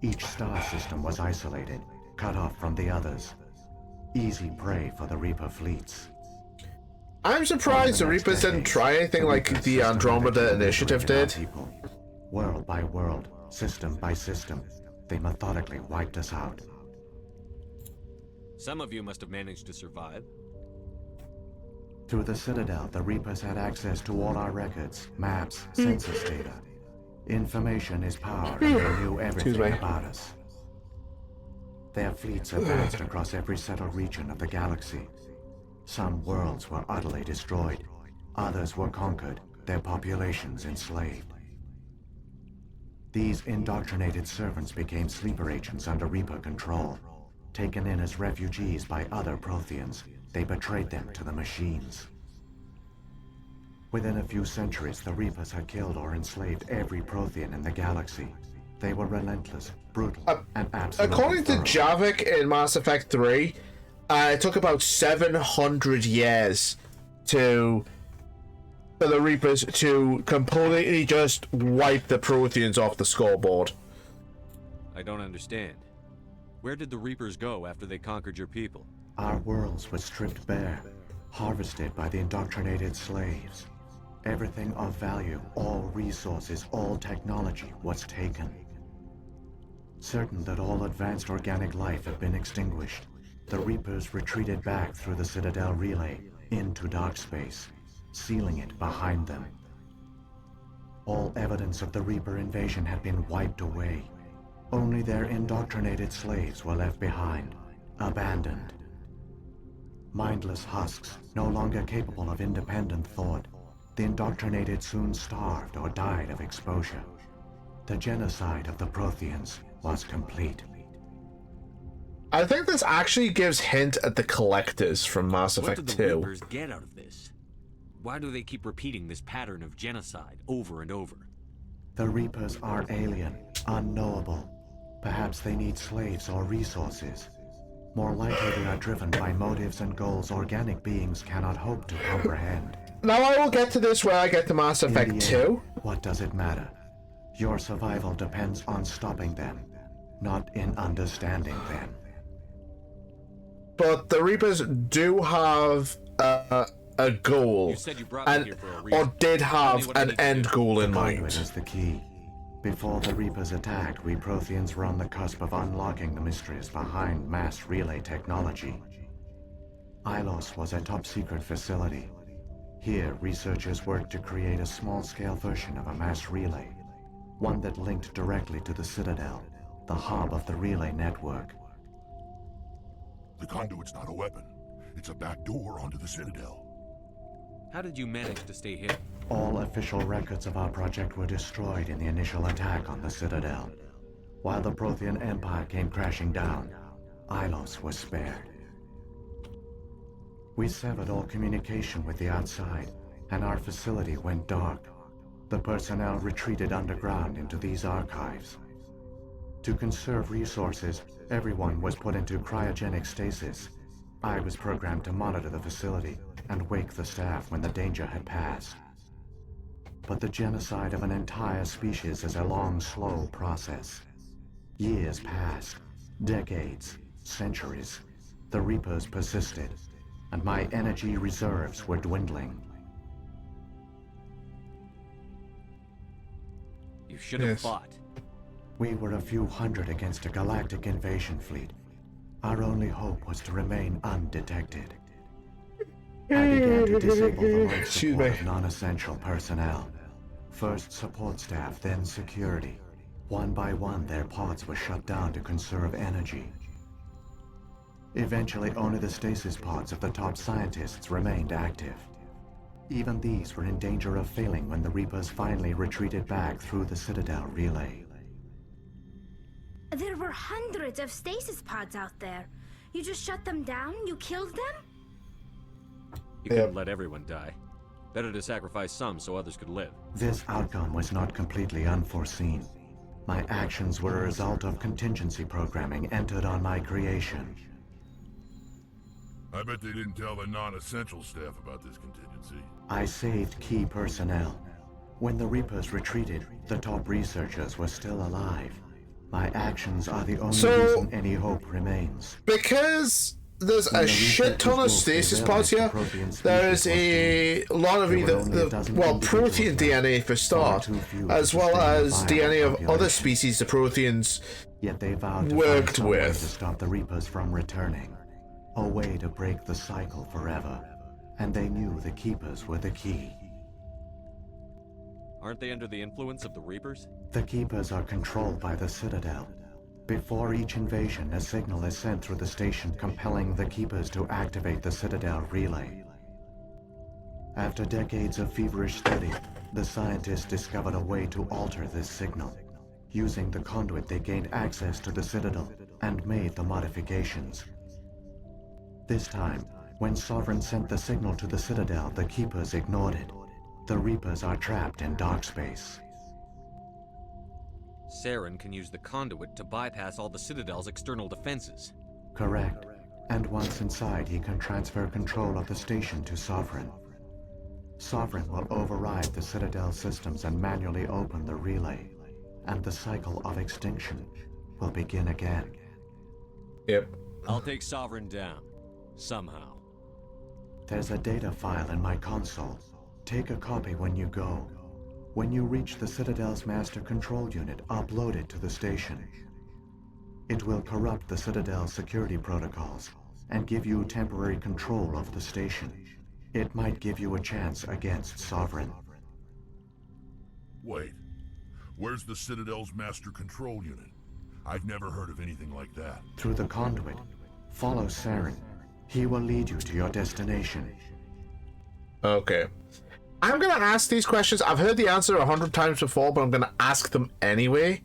Each star system was isolated, cut off from the others. Easy prey for the Reaper fleets. I'm surprised the Reapers didn't try anything like the Andromeda Initiative did. World by world, system by system, they methodically wiped us out. Some of you must have managed to survive. Through the Citadel, the Reapers had access to all our records, maps, census data. Information is power, and they knew everything about us. Their fleets advanced across every settled region of the galaxy. Some worlds were utterly destroyed. Others were conquered, their populations enslaved. These indoctrinated servants became sleeper agents under Reaper control. Taken in as refugees by other Protheans, they betrayed them to the machines. Within a few centuries, the Reapers had killed or enslaved every Prothean in the galaxy. They were relentless, brutal, and absolutely According to thorough. Javik in Mass Effect 3, it took about 700 years for the Reapers to completely just wipe the Protheans off the scoreboard. I don't understand. Where did the Reapers go after they conquered your people? Our worlds were stripped bare, harvested by the indoctrinated slaves. Everything of value, all resources, all technology was taken. Certain that all advanced organic life had been extinguished, the Reapers retreated back through the Citadel relay into dark space, sealing it behind them. All evidence of the Reaper invasion had been wiped away. Only their indoctrinated slaves were left behind, abandoned. Mindless husks, no longer capable of independent thought, the indoctrinated soon starved or died of exposure. The genocide of the Protheans was complete. I think this actually gives hint at the Collectors from Mass Effect 2. What did the Reapers get out of this? Why do they keep repeating this pattern of genocide over and over? The Reapers are alien, unknowable. Perhaps they need slaves or resources. More likely they are driven by motives and goals organic beings cannot hope to comprehend. Now I will get to this where I get to Mass Effect 2. What does it matter? Your survival depends on stopping them, not in understanding them. But the Reapers do have a goal, You said you brought me here for a reason. or did have an end goal in mind. Conduit is the key. Before the Reapers attacked, we Protheans were on the cusp of unlocking the mysteries behind mass relay technology. Ilos was a top-secret facility. Here, researchers worked to create a small-scale version of a mass relay, one that linked directly to the Citadel, the hub of the relay network. The conduit's not a weapon. It's a back door onto the Citadel. How did you manage to stay hidden? All official records of our project were destroyed in the initial attack on the Citadel. While the Prothean Empire came crashing down, Ilos was spared. We severed all communication with the outside, and our facility went dark. The personnel retreated underground into these archives. To conserve resources, everyone was put into cryogenic stasis. I was programmed to monitor the facility and wake the staff when the danger had passed. But the genocide of an entire species is a long, slow process. Years passed, decades, centuries. The Reapers persisted, and my energy reserves were dwindling. You should have fought. We were a few hundred against a galactic invasion fleet. Our only hope was to remain undetected. I began to disable the life support of non-essential personnel. First support staff, then security. One by one, their pods were shut down to conserve energy. Eventually, only the stasis pods of the top scientists remained active. Even these were in danger of failing when the Reapers finally retreated back through the Citadel relay. There were hundreds of stasis pods out there. You just shut them down? You killed them? You couldn't let everyone die. Better to sacrifice some so others could live. This outcome was not completely unforeseen. My actions were a result of contingency programming entered on my creation. I bet they didn't tell the non-essential staff about this contingency. I saved key personnel. When the Reapers retreated, the top researchers were still alive. My actions are the only reason any hope remains. Because there's a shit ton of stasis pods here, there's a lot of either Prothean DNA for start, as well as DNA of other species the Protheans worked with. To stop the Reapers from returning. A way to break the cycle forever. And they knew the Keepers were the key. Aren't they under the influence of the Reapers? The Keepers are controlled by the Citadel. Before each invasion, a signal is sent through the station compelling the Keepers to activate the Citadel relay. After decades of feverish study, the scientists discovered a way to alter this signal. Using the conduit, they gained access to the Citadel and made the modifications. This time, when Sovereign sent the signal to the Citadel, the Keepers ignored it. The Reapers are trapped in dark space. Saren can use the conduit to bypass all the Citadel's external defenses. Correct. And once inside, he can transfer control of the station to Sovereign. Sovereign will override the Citadel systems and manually open the relay. And the cycle of extinction will begin again. Yep. I'll take Sovereign down. Somehow. There's a data file in my console. Take a copy when you go. When you reach the Citadel's master control unit, upload it to the station. It will corrupt the Citadel's security protocols and give you temporary control of the station. It might give you a chance against Sovereign. Wait. Where's the Citadel's master control unit? I've never heard of anything like that. Through the conduit. Follow Saren. He will lead you to your destination. Okay. I'm gonna ask these questions. I've heard the answer 100 times before, but I'm gonna ask them anyway.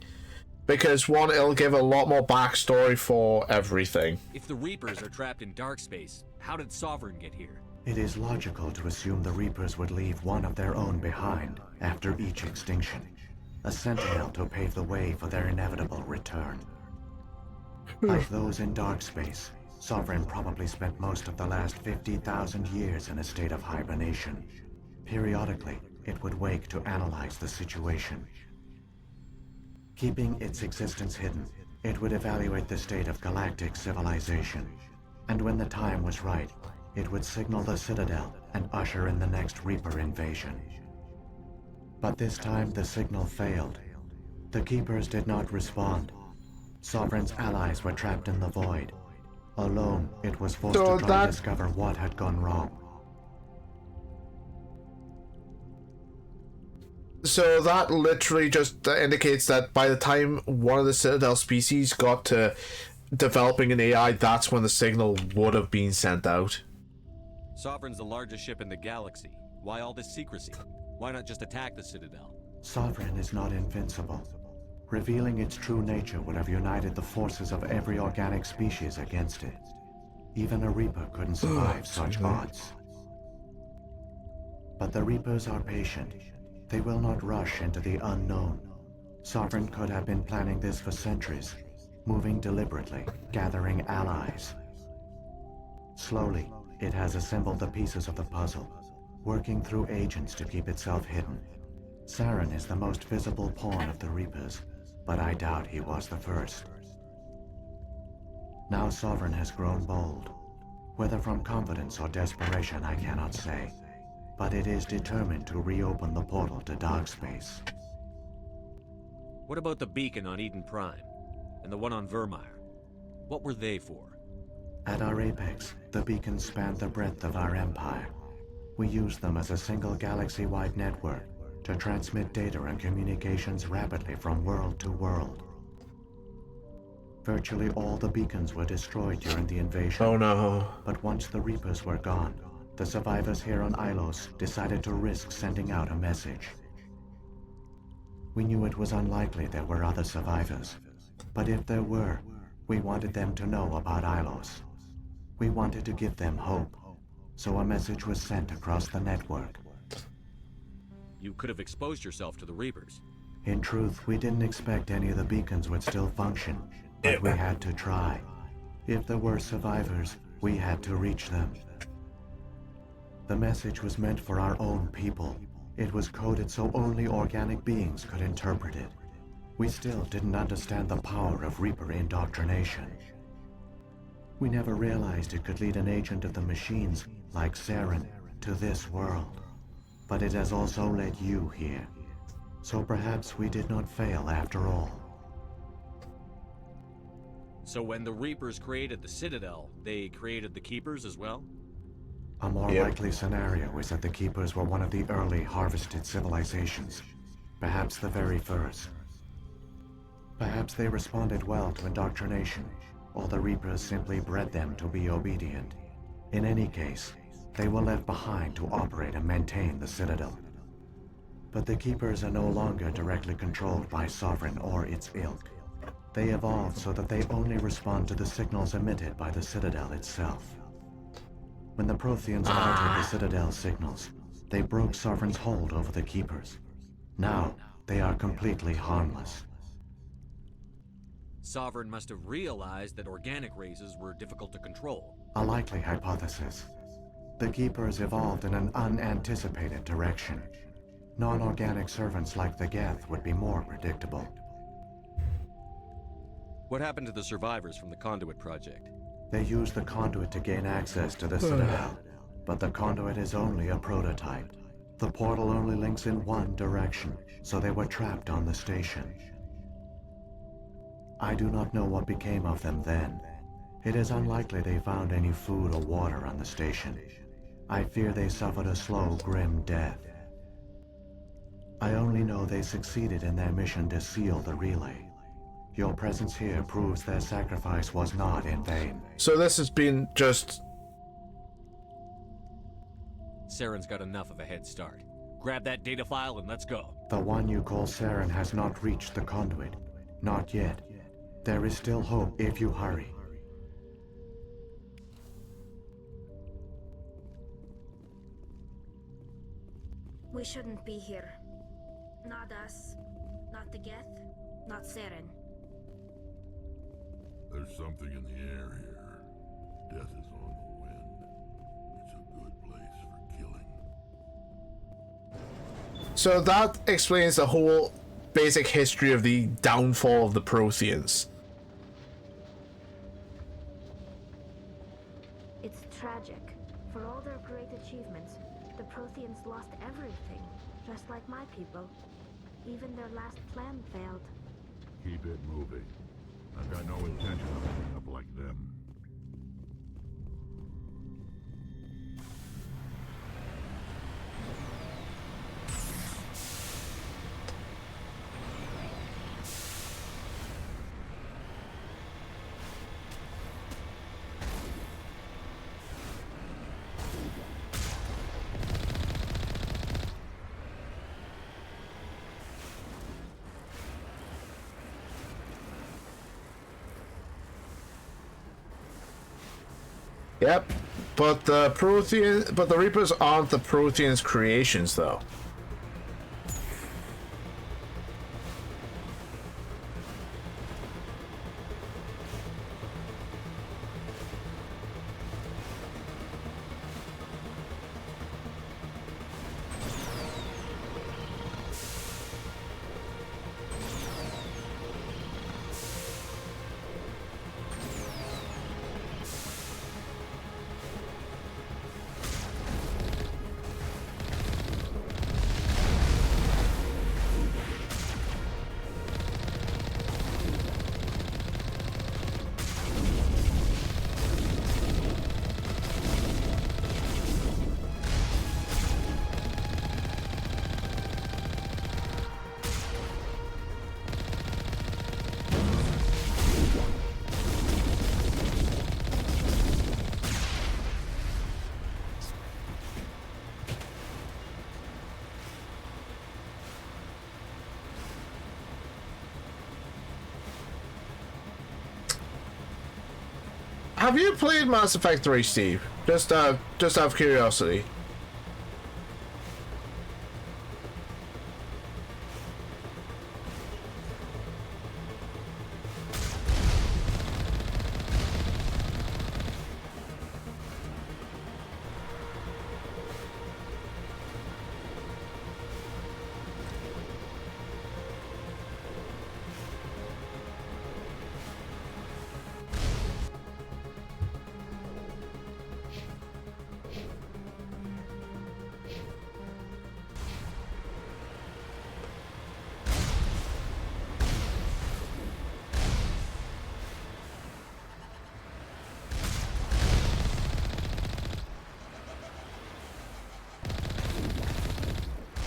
Because one, it'll give a lot more backstory for everything. If the Reapers are trapped in dark space, how did Sovereign get here? It is logical to assume the Reapers would leave one of their own behind after each extinction. A sentinel to pave the way for their inevitable return. Like those in dark space, Sovereign probably spent most of the last 50,000 years in a state of hibernation. Periodically, it would wake to analyze the situation. Keeping its existence hidden, it would evaluate the state of galactic civilization. And when the time was right, it would signal the Citadel and usher in the next Reaper invasion. But this time the signal failed. The Keepers did not respond. Sovereign's allies were trapped in the void. Alone, it was forced to try to discover what had gone wrong. So that literally just indicates that by the time one of the Citadel species got to developing an AI, that's when the signal would have been sent out. Sovereign's the largest ship in the galaxy. Why all this secrecy? Why not just attack the Citadel? Sovereign is not invincible. Revealing its true nature would have united the forces of every organic species against it. Even a Reaper couldn't survive such odds. But the Reapers are patient. They will not rush into the unknown. Sovereign could have been planning this for centuries, moving deliberately, gathering allies. Slowly, it has assembled the pieces of the puzzle, working through agents to keep itself hidden. Saren is the most visible pawn of the Reapers, but I doubt he was the first. Now Sovereign has grown bold. Whether from confidence or desperation, I cannot say. But it is determined to reopen the portal to dark space. What about the beacon on Eden Prime? And the one on Vermeer? What were they for? At our apex, the beacons spanned the breadth of our empire. We used them as a single galaxy-wide network to transmit data and communications rapidly from world to world. Virtually all the beacons were destroyed during the invasion. Oh no. But once the Reapers were gone, the survivors here on Ilos decided to risk sending out a message. We knew it was unlikely there were other survivors, but if there were, we wanted them to know about Ilos. We wanted to give them hope, so a message was sent across the network. You could have exposed yourself to the Reapers. In truth, we didn't expect any of the beacons would still function, but we had to try. If there were survivors, we had to reach them. The message was meant for our own people. It was coded so only organic beings could interpret it. We still didn't understand the power of Reaper indoctrination. We never realized it could lead an agent of the machines, like Saren, to this world. But it has also led you here. So perhaps we did not fail after all. So when the Reapers created the Citadel, they created the Keepers as well? A more likely scenario is that the Keepers were one of the early harvested civilizations. Perhaps the very first. Perhaps they responded well to indoctrination, or the Reapers simply bred them to be obedient. In any case, they were left behind to operate and maintain the Citadel. But the Keepers are no longer directly controlled by Sovereign or its ilk. They evolved so that they only respond to the signals emitted by the Citadel itself. When the Protheans altered the Citadel's signals, they broke Sovereign's hold over the Keepers. Now, they are completely harmless. Sovereign must have realized that organic races were difficult to control. A likely hypothesis. The Keepers evolved in an unanticipated direction. Non-organic servants like the Geth would be more predictable. What happened to the survivors from the Conduit Project? They used the conduit to gain access to the Citadel, but the conduit is only a prototype. The portal only links in one direction, so they were trapped on the station. I do not know what became of them then. It is unlikely they found any food or water on the station. I fear they suffered a slow, grim death. I only know they succeeded in their mission to seal the relay. Your presence here proves their sacrifice was not in vain. So this has been just... Saren's got enough of a head start. Grab that data file and let's go. The one you call Saren has not reached the conduit. Not yet. There is still hope if you hurry. We shouldn't be here. Not us. Not the Geth. Not Saren. There's something in the air here. Death is on the wind. It's a good place for killing. So that explains the whole basic history of the downfall of the Protheans. It's tragic. For all their great achievements, the Protheans lost everything, just like my people. Even their last plan failed. Keep it moving. I've got no intention of ending up like them. Yep, but the Reapers aren't the Protheans' creations, though. Have you played Mass Effect 3, Steve? Just out of curiosity.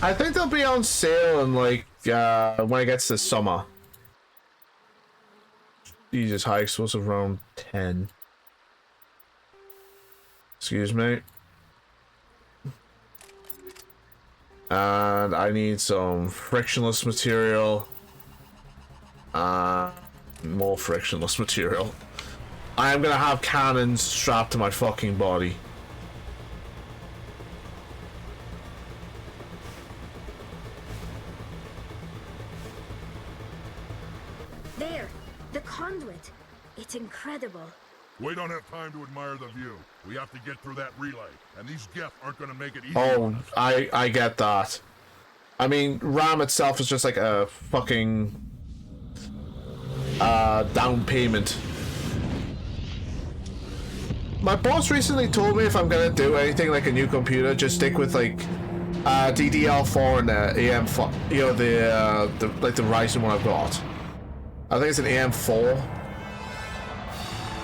I think they'll be on sale in like when it gets to summer. Jesus, high explosive round 10. Excuse me. And I need some frictionless material. More frictionless material. I am gonna have cannons strapped to my fucking body. There! The conduit! It's incredible. We don't have time to admire the view. We have to get through that relay, and these Geth aren't going to make it easy. Oh, I get that. I mean, RAM itself is just like a fucking down payment. My boss recently told me if I'm gonna do anything like a new computer, just stick with like DDR4 and AM4. You know, the like the Ryzen one I've got. I think it's an AM4.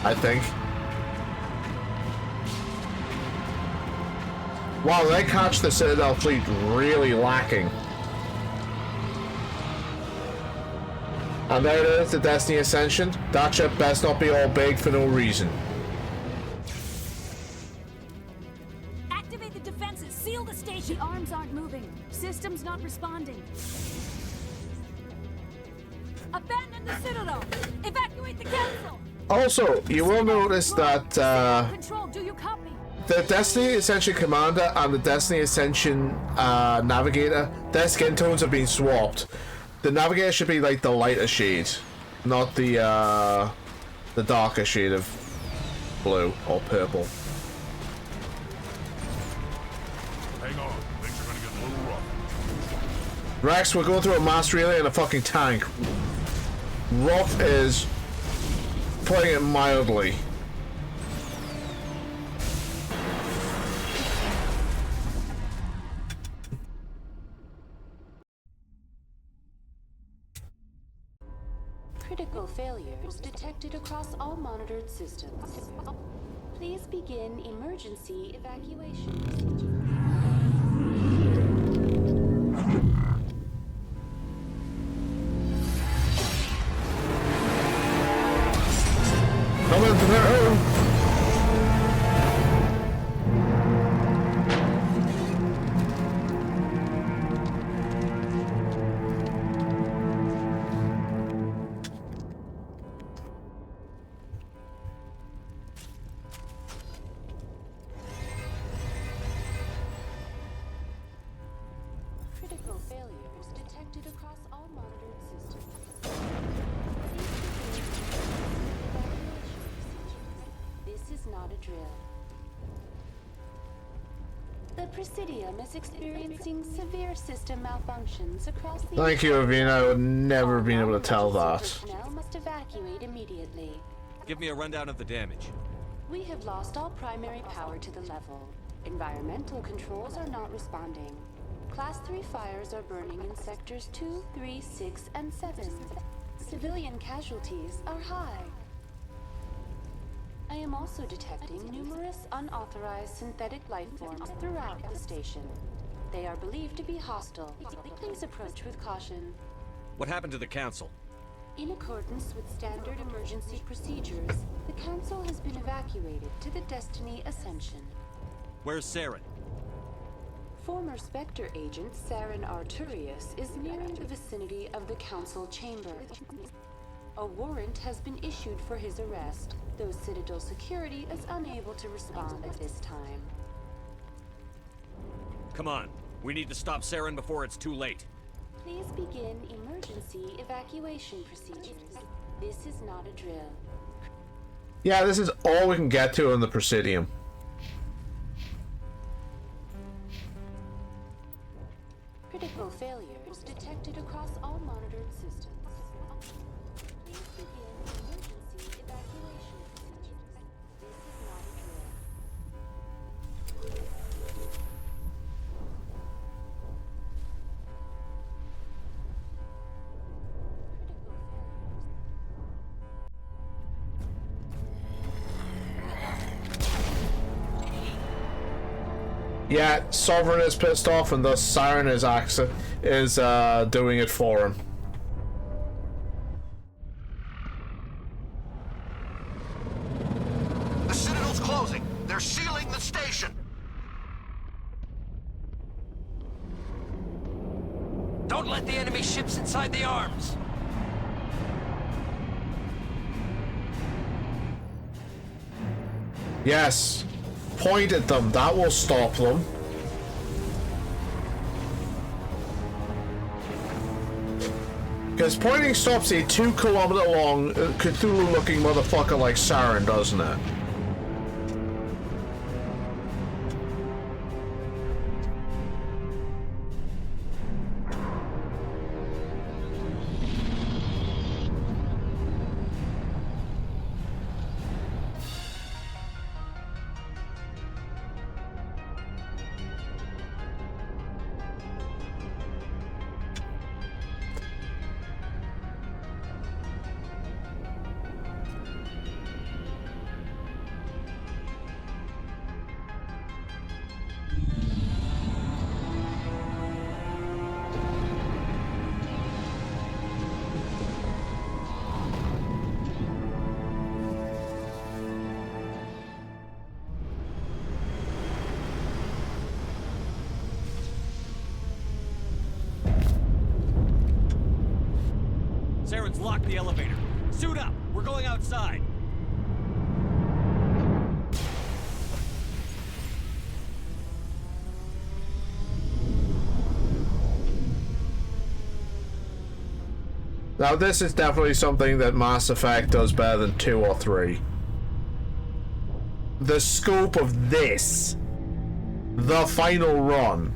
I think. Wow, they catch the Citadel fleet really lacking. And there it is, the Destiny Ascension. That ship best not be all big for no reason. Activate the defenses. Seal the station. The arms aren't moving. Systems not responding. Abandon the Citadel. Evacuate the council. Also, you will notice that Control, do you copy? the Destiny Ascension Commander and the Destiny Ascension Navigator, their skin tones have been swapped. The Navigator should be like the lighter shade, not the darker shade of blue or purple. Hang on, things are gonna get a little rough. Rex, we're going through a mass relay in a fucking tank. Rough is putting it mildly. Critical failures detected across all monitored systems. Please begin emergency evacuation procedure. Coming through! Critical failures detected across all monitored systems. This is not a drill. The Presidium is experiencing severe system malfunctions across the... Thank you, Avina. I would never have been able to tell that. Personnel must evacuate immediately. Give me a rundown of the damage. We have lost all primary power to the level. Environmental controls are not responding. Class 3 fires are burning in sectors 2, 3, 6, and 7. Civilian casualties are high. I am also detecting numerous unauthorized synthetic life forms throughout the station. They are believed to be hostile. Please approach with caution. What happened to the council? In accordance with standard emergency procedures, the Council has been evacuated to the Destiny Ascension. Where's Saren? Former Spectre agent Saren Arturius is nearing the vicinity of the Council chamber. A warrant has been issued for his arrest, though Citadel security is unable to respond at this time. Come on. We need to stop Saren before it's too late. Please begin emergency evacuation procedures. This is not a drill. Yeah, this is all we can get to in the Presidium. Critical failures detected across all monitored systems. Please begin emergency evacuation procedures. This is not a drill. Yeah, Sovereign is pissed off, and thus Saren is doing it for him. The Citadel's closing. They're sealing the station. Don't let the enemy ships inside the arms. Yes. Point at them. That will stop them. Because pointing stops a 2-kilometer long Cthulhu-looking motherfucker like Saren, doesn't it? Saren's locked the elevator. Suit up! We're going outside! Now this is definitely something that Mass Effect does better than 2 or 3. The scope of this, the final run.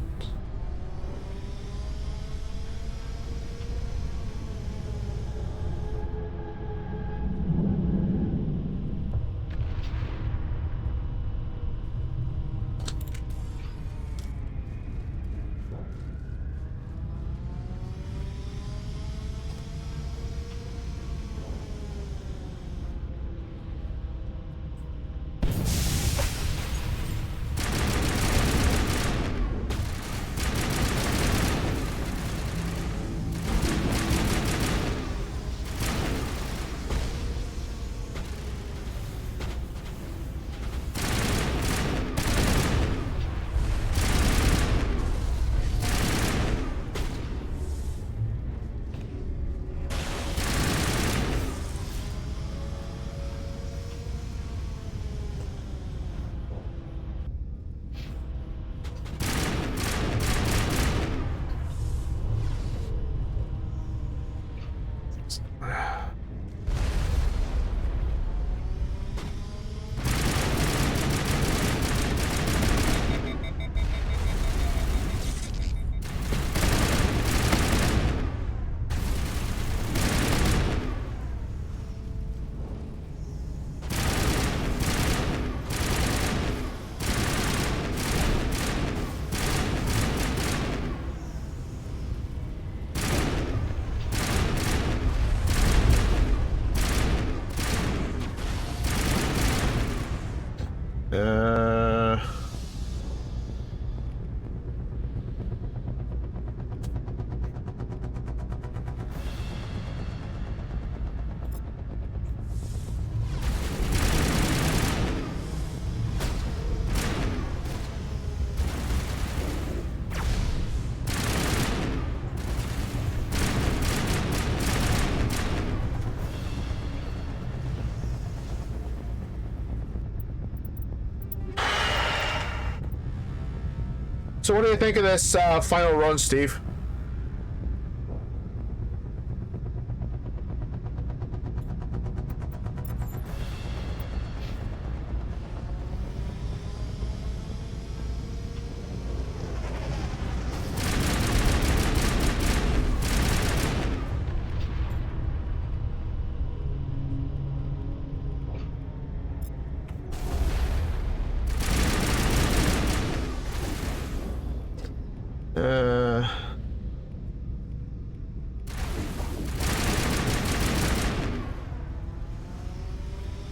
So what do you think of this final run, Steve?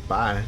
Bye.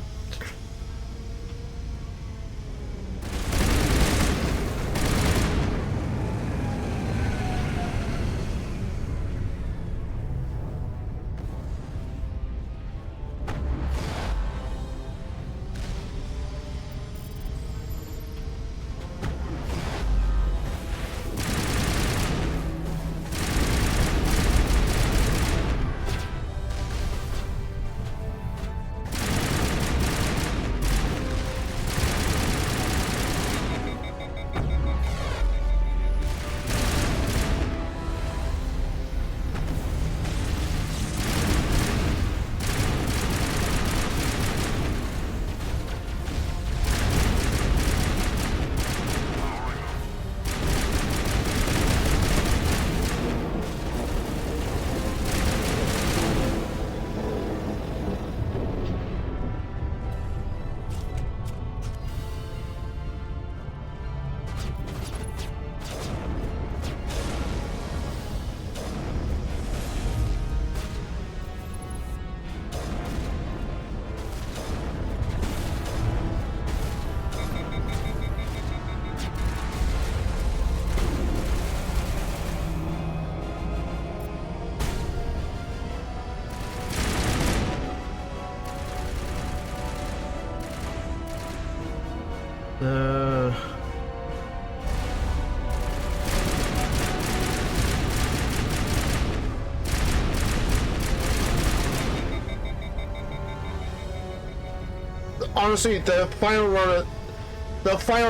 honestly, the final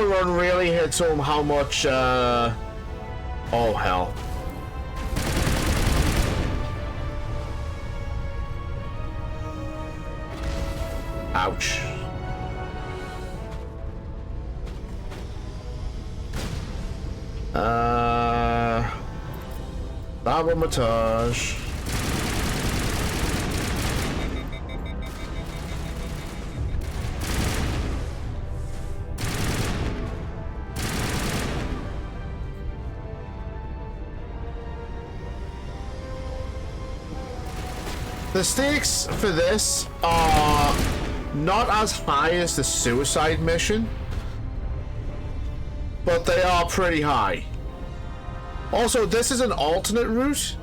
run really hits home how much. Oh hell! Ouch! Sabotage. The stakes for this are not as high as the suicide mission, but they are pretty high. Also, this is an alternate route,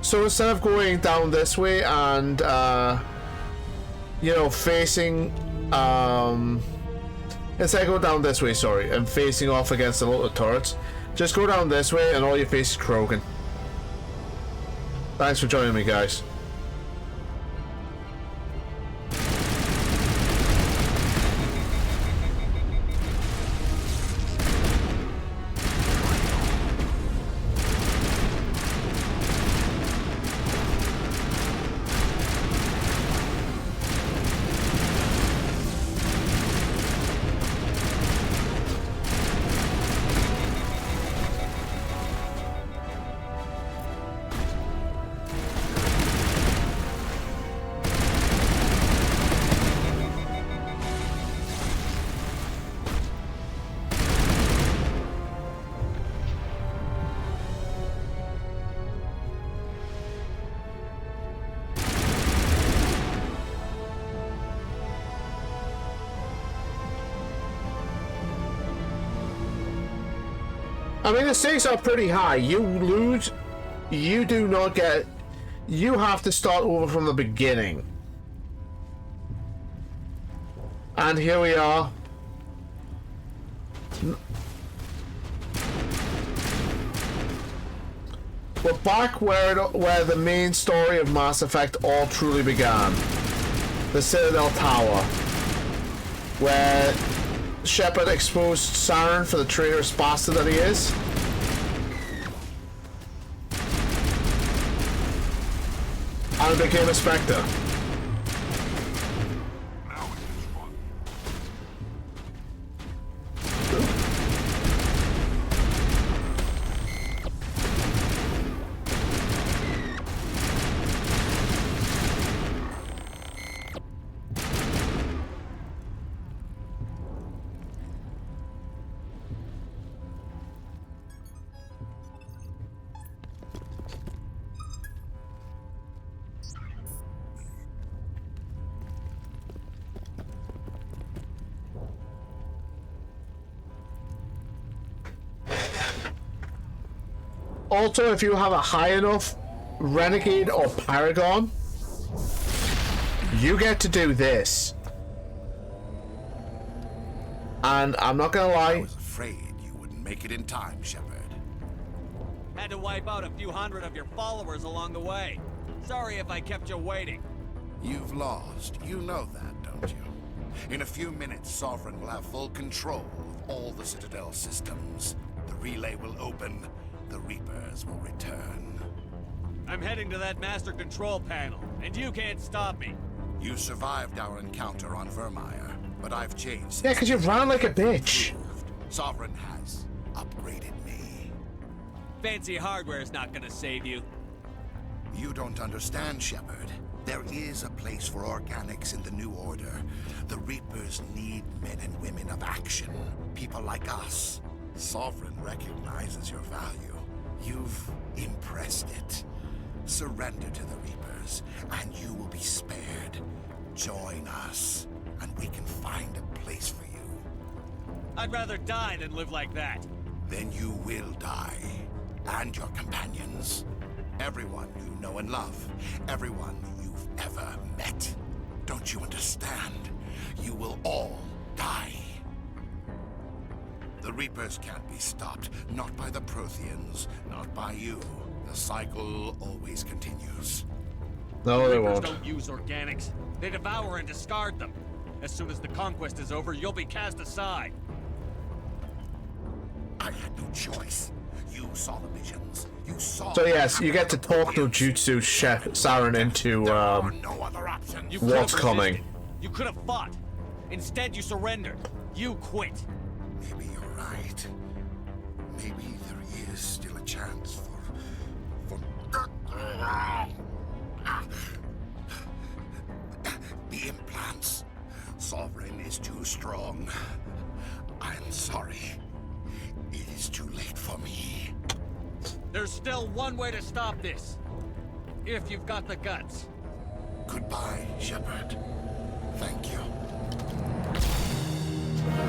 so instead of going down this way and you know, facing instead of going down this way, sorry, and facing off against the little turrets, just go down this way and all you face is Krogan. Thanks for joining me, guys. I mean, the stakes are pretty high. You lose, you do not get, you have to start over from the beginning. And here we are. We're back where the main story of Mass Effect all truly began. The Citadel Tower. Where Shepard exposed Saren for the traitorous bastard that he is. And became a Spectre. Also, if you have a high enough Renegade or Paragon, you get to do this. And I'm not gonna lie, I was afraid you wouldn't make it in time, Shepard. Had to wipe out a few hundred of your followers along the way. Sorry if I kept you waiting. You've lost. You know that, don't you? In a few minutes, Sovereign will have full control of all the Citadel systems. The relay will open. The Reapers will return. I'm heading to that master control panel, and you can't stop me. You survived our encounter on Vermeer, but I've changed. yeah, because you ran like a bitch. Sovereign has upgraded me. Fancy hardware's not gonna save you. You don't understand, Shepard. There is a place for organics in the New Order. The Reapers need men and women of action. People like us. Sovereign recognizes your value. You've impressed it. Surrender to the Reapers, and you will be spared. Join us, and we can find a place for you. I'd rather die than live like that. Then you will die. And your companions. Everyone you know and love. Everyone you've ever met. Don't you understand? You will all die. The Reapers can't be stopped. Not by the Protheans. Not by you. The cycle always continues. No, they Reapers won't. don't use organics. They devour and discard them. As soon as the conquest is over, you'll be cast aside. I had no choice. You saw the visions. You saw. So yes, you get to talk no jutsu Chef Saren into what's coming. You could have fought. Instead, you surrendered. You quit. Maybe you're right. Maybe there is still a chance for the implants. Sovereign is too strong. I'm sorry. It is too late for me. There's still one way to stop this. If you've got the guts. Goodbye, Shepard. Thank you.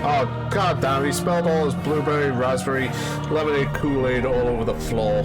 Oh, god damn, he spilled all his blueberry, raspberry, lemonade Kool-Aid all over the floor.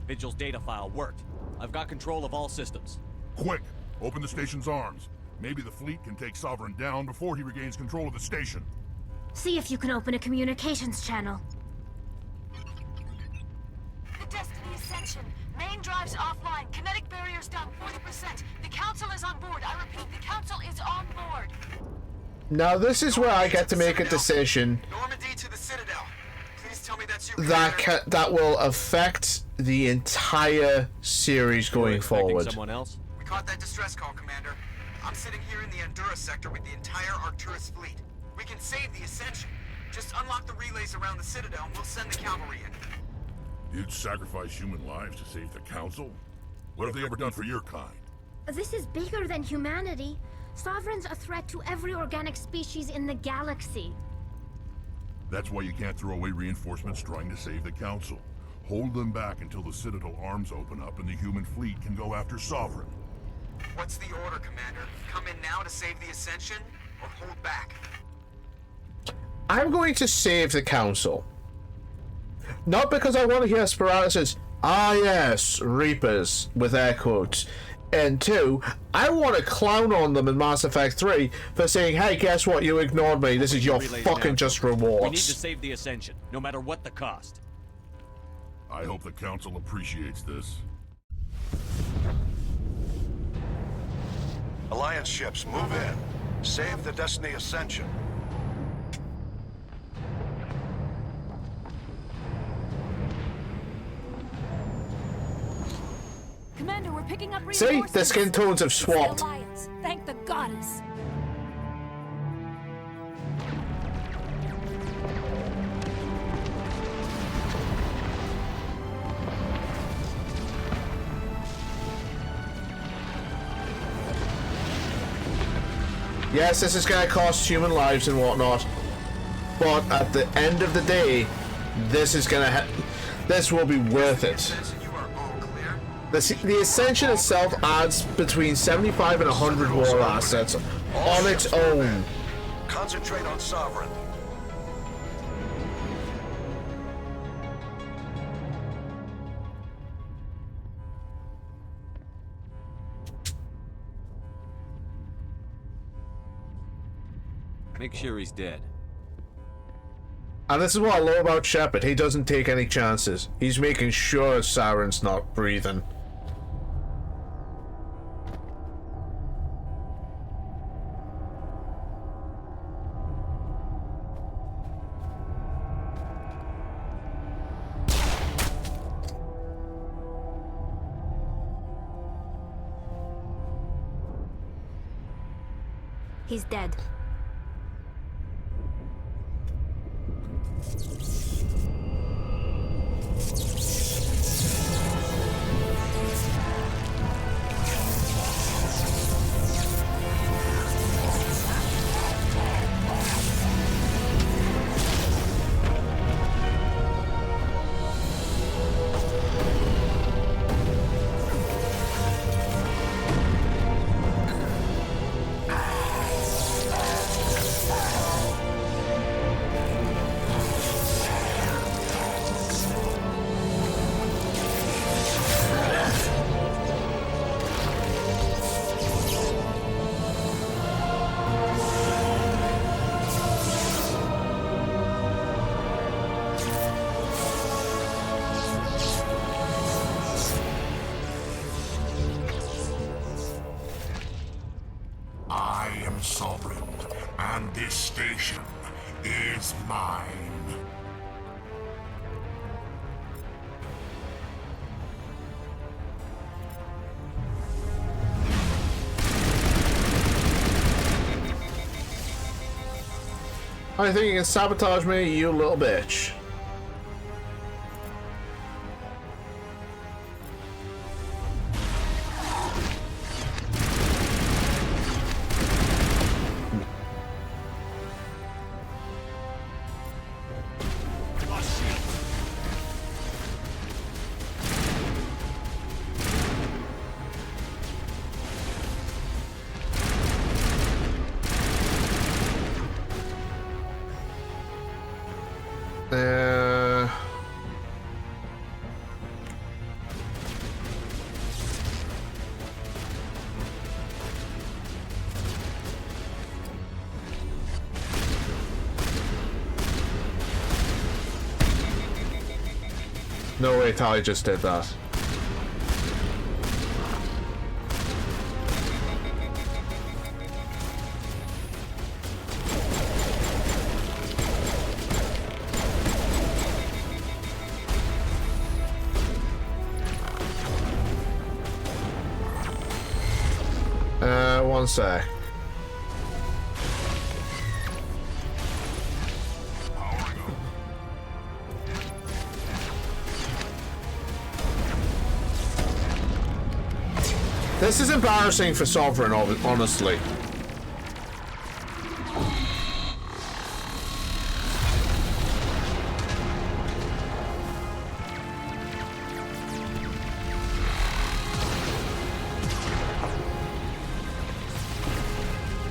Vigil's data file worked. I've got control of all systems. Quick! Open the station's arms. Maybe the fleet can take Sovereign down before he regains control of the station. See if you can open a communications channel. The Destiny Ascension. Main drives offline. Kinetic barriers down 40%. The Council is on board. I repeat, the Council is on board. Now this is where I get to make a decision Normandy to the Citadel. Please tell me that's you. that will affect the entire series going forward. Someone else? We caught that distress call, Commander. I'm sitting here in the Endura sector with the entire Arcturus fleet. We can save the Ascension. Just unlock the relays around the Citadel and we'll send the cavalry in. You'd sacrifice human lives to save the Council? What have they ever done for your kind? This is bigger than humanity. Sovereign's a threat to every organic species in the galaxy. That's why you can't throw away reinforcements trying to save the Council. Hold them back until the Citadel arms open up and the human fleet can go after Sovereign. What's the order, Commander? Come in now to save the Ascension, or hold back? I'm going to save the Council. Not because I want to hear Spiratus's "ah yes, Reapers" with air quotes. And two, I want to clown on them in Mass Effect 3 for saying, hey, guess what, you ignored me, this is your fucking just rewards. We need to save the Ascension, no matter what the cost. I hope the Council appreciates this. Alliance ships, move in. Save the Destiny Ascension. Commander, we're picking up See? reinforcements. The skin tones have It's the swapped. Alliance. Thank the goddess. Yes, this is going to cost human lives and whatnot, but at the end of the day, this is going to this will be worth it. The Ascension itself adds between 75 and 100 war assets on its own. Concentrate on Sovereign. Make sure he's dead. And this is what I love about Shepard. He doesn't take any chances. He's making sure Saren's not breathing. He's dead. destruction is mine. I think you can sabotage me, you little bitch. No way Tali just did that. One sec. This is embarrassing for Sovereign, honestly.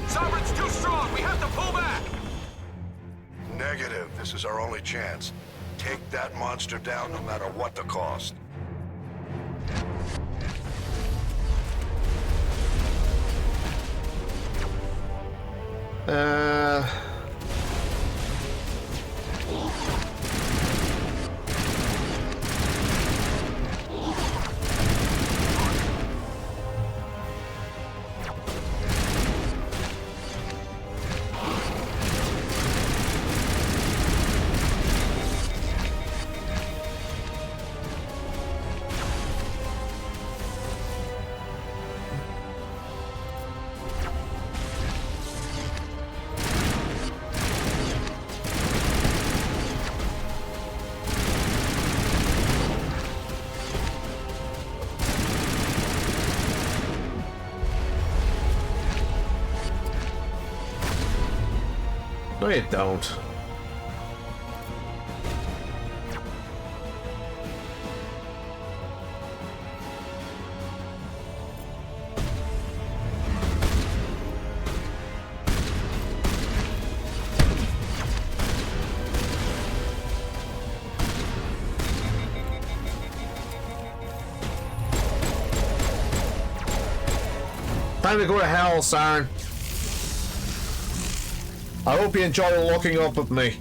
Sovereign's too strong. We have to pull back. Negative. This is our only chance. Take that monster down no matter what the cost. No, you don't. Time to go to hell, Saren. I hope you enjoy looking up at me.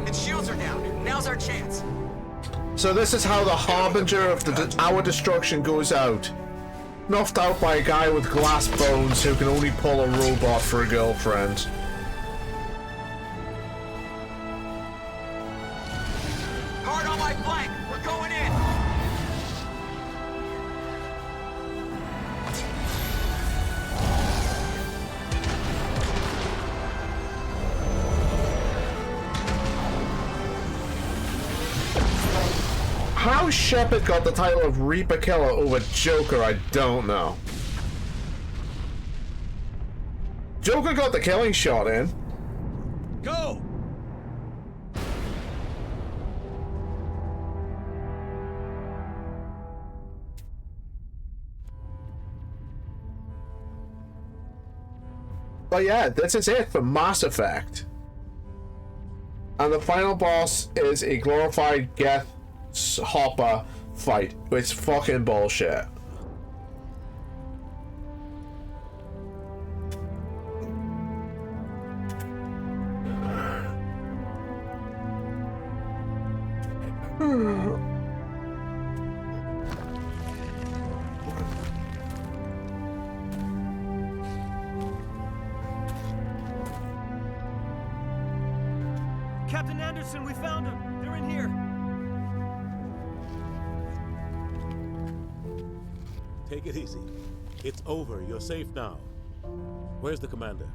Its shields are down. Now's our chance. So this is how the harbinger of our destruction goes out. Knocked out by a guy with glass bones who can only pull a robot for a girlfriend. Hard on my flank. We're going in. How Shepard got the title of Reaper Killer over Joker, I don't know. Joker got the killing shot in. Go! But yeah, this is it for Mass Effect. And the final boss is a glorified Geth Hopper fight. It's fucking bullshit. Captain Anderson, we found them. They're in here. Take it easy. It's over. You're safe now. Where's the commander?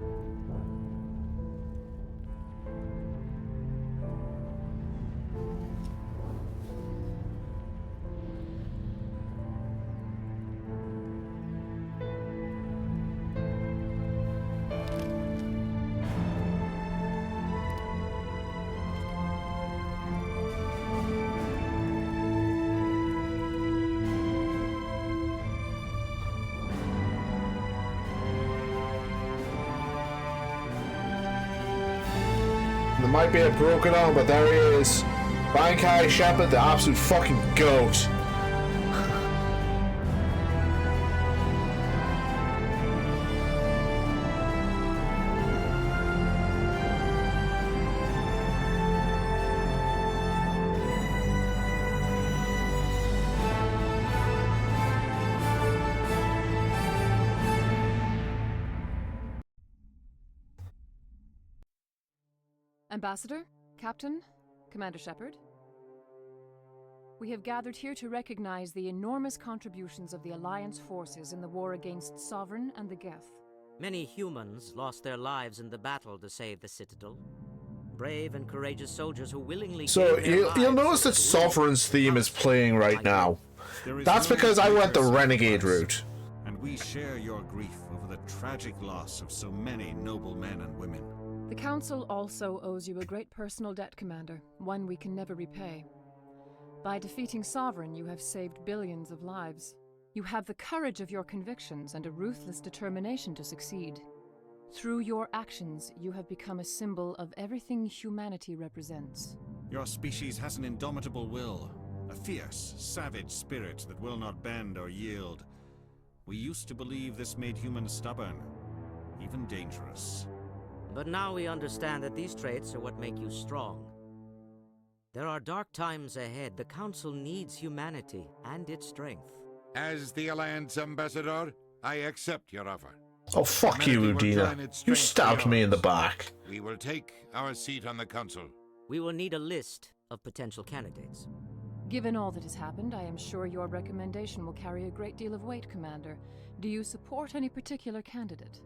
There might be a broken arm, but there he is. Bankai Shepard, the absolute fucking goat. Ambassador, Captain, Commander Shepard. We have gathered here to recognize the enormous contributions of the Alliance forces in the war against Sovereign and the Geth. Many humans lost their lives in the battle to save the Citadel. Brave and courageous soldiers who willingly So gave their you'll lives notice so that that Sovereign's theme is playing right now. That's because I went the Renegade route. And we share your grief over the tragic loss of so many noble men and women. The Council also owes you a great personal debt, Commander, one we can never repay. By defeating Sovereign, you have saved billions of lives. You have the courage of your convictions and a ruthless determination to succeed. Through your actions, you have become a symbol of everything humanity represents. Your species has an indomitable will, a fierce, savage spirit that will not bend or yield. We used to believe this made humans stubborn, even dangerous. But now we understand that these traits are what make you strong. There are dark times ahead. The Council needs humanity and its strength. As the Alliance Ambassador, I accept your offer. Oh, fuck you, Udina. You stabbed me in the back. We will take our seat on the Council. We will need a list of potential candidates. Given all that has happened, I am sure your recommendation will carry a great deal of weight, Commander. Do you support any particular candidate?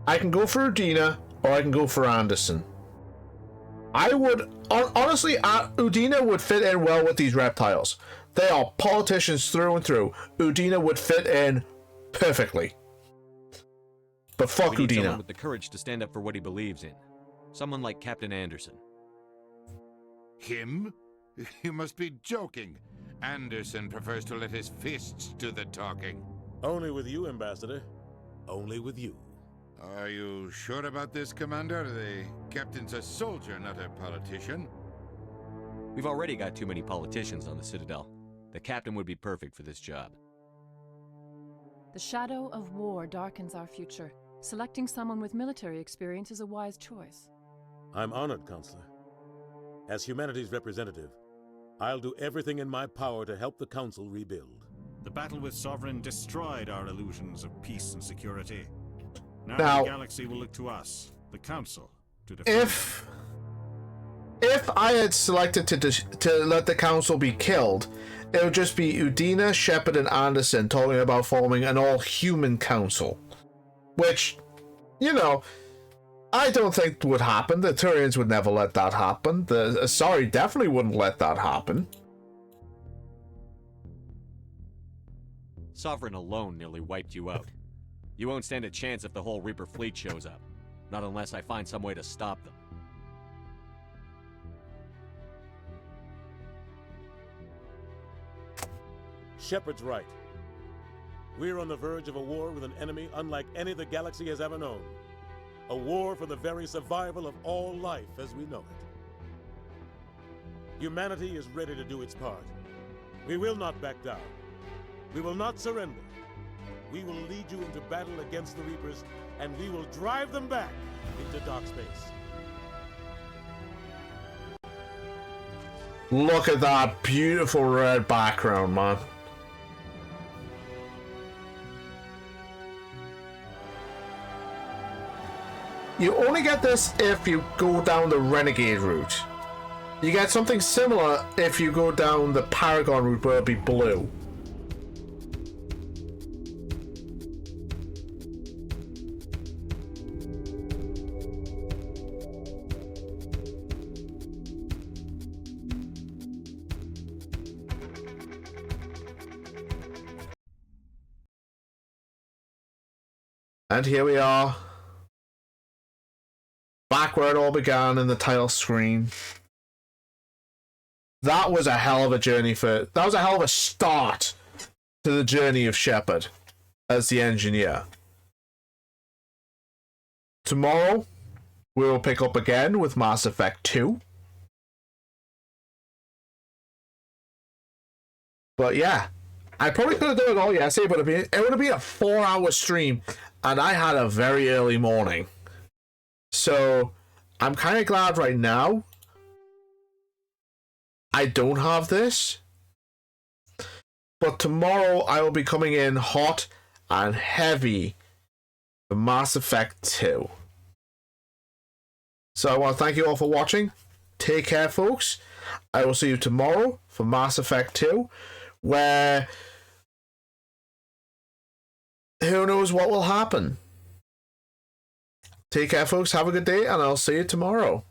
I can go for Udina, or I can go for Anderson. I would... honestly, Udina would fit in well with these reptiles. They are politicians through and through. Udina would fit in perfectly. But fuck we need Udina. Someone with the courage to stand up for what he believes in. Someone like Captain Anderson. Him? You must be joking. Anderson prefers to let his fists do the talking. Only with you, Ambassador. Only with you. Are you sure about this, Commander? The captain's a soldier, not a politician. We've already got too many politicians on the Citadel. The captain would be perfect for this job. The shadow of war darkens our future. Selecting someone with military experience is a wise choice. I'm honored, Counselor. As humanity's representative, I'll do everything in my power to help the Council rebuild. The battle with Sovereign destroyed our illusions of peace and security. Now, the galaxy will look to us, the Council, to defend. If I had selected to let the Council be killed, it would just be Udina, Shepard, and Anderson talking about forming an all-human council. Which, you know, I don't think would happen. The Turians would never let that happen. The Asari definitely wouldn't let that happen. Sovereign alone nearly wiped you out. You won't stand a chance if the whole Reaper fleet shows up. Not unless I find some way to stop them. Shepard's right. We're on the verge of a war with an enemy unlike any the galaxy has ever known. A war for the very survival of all life as we know it. Humanity is ready to do its part. We will not back down. We will not surrender. We will lead you into battle against the Reapers, and we will drive them back into dark space. Look at that beautiful red background, man. You only get this if you go down the Renegade route. You get something similar if you go down the Paragon route where it'll be blue. And here we are. Back where it all began in the title screen. That was a hell of a journey that was a hell of a start to the journey of Shepard as the engineer. Tomorrow, we will pick up again with Mass Effect 2. But yeah, I probably could have done it all yesterday, but it would have been a 4-hour stream, and I had a very early morning. So, I'm kind of glad right now I don't have this. But tomorrow I will be coming in hot and heavy for Mass Effect 2. So I want to thank you all for watching. Take care, folks. I will see you tomorrow for Mass Effect 2, where who knows what will happen. Take care, folks. Have a good day, and I'll see you tomorrow.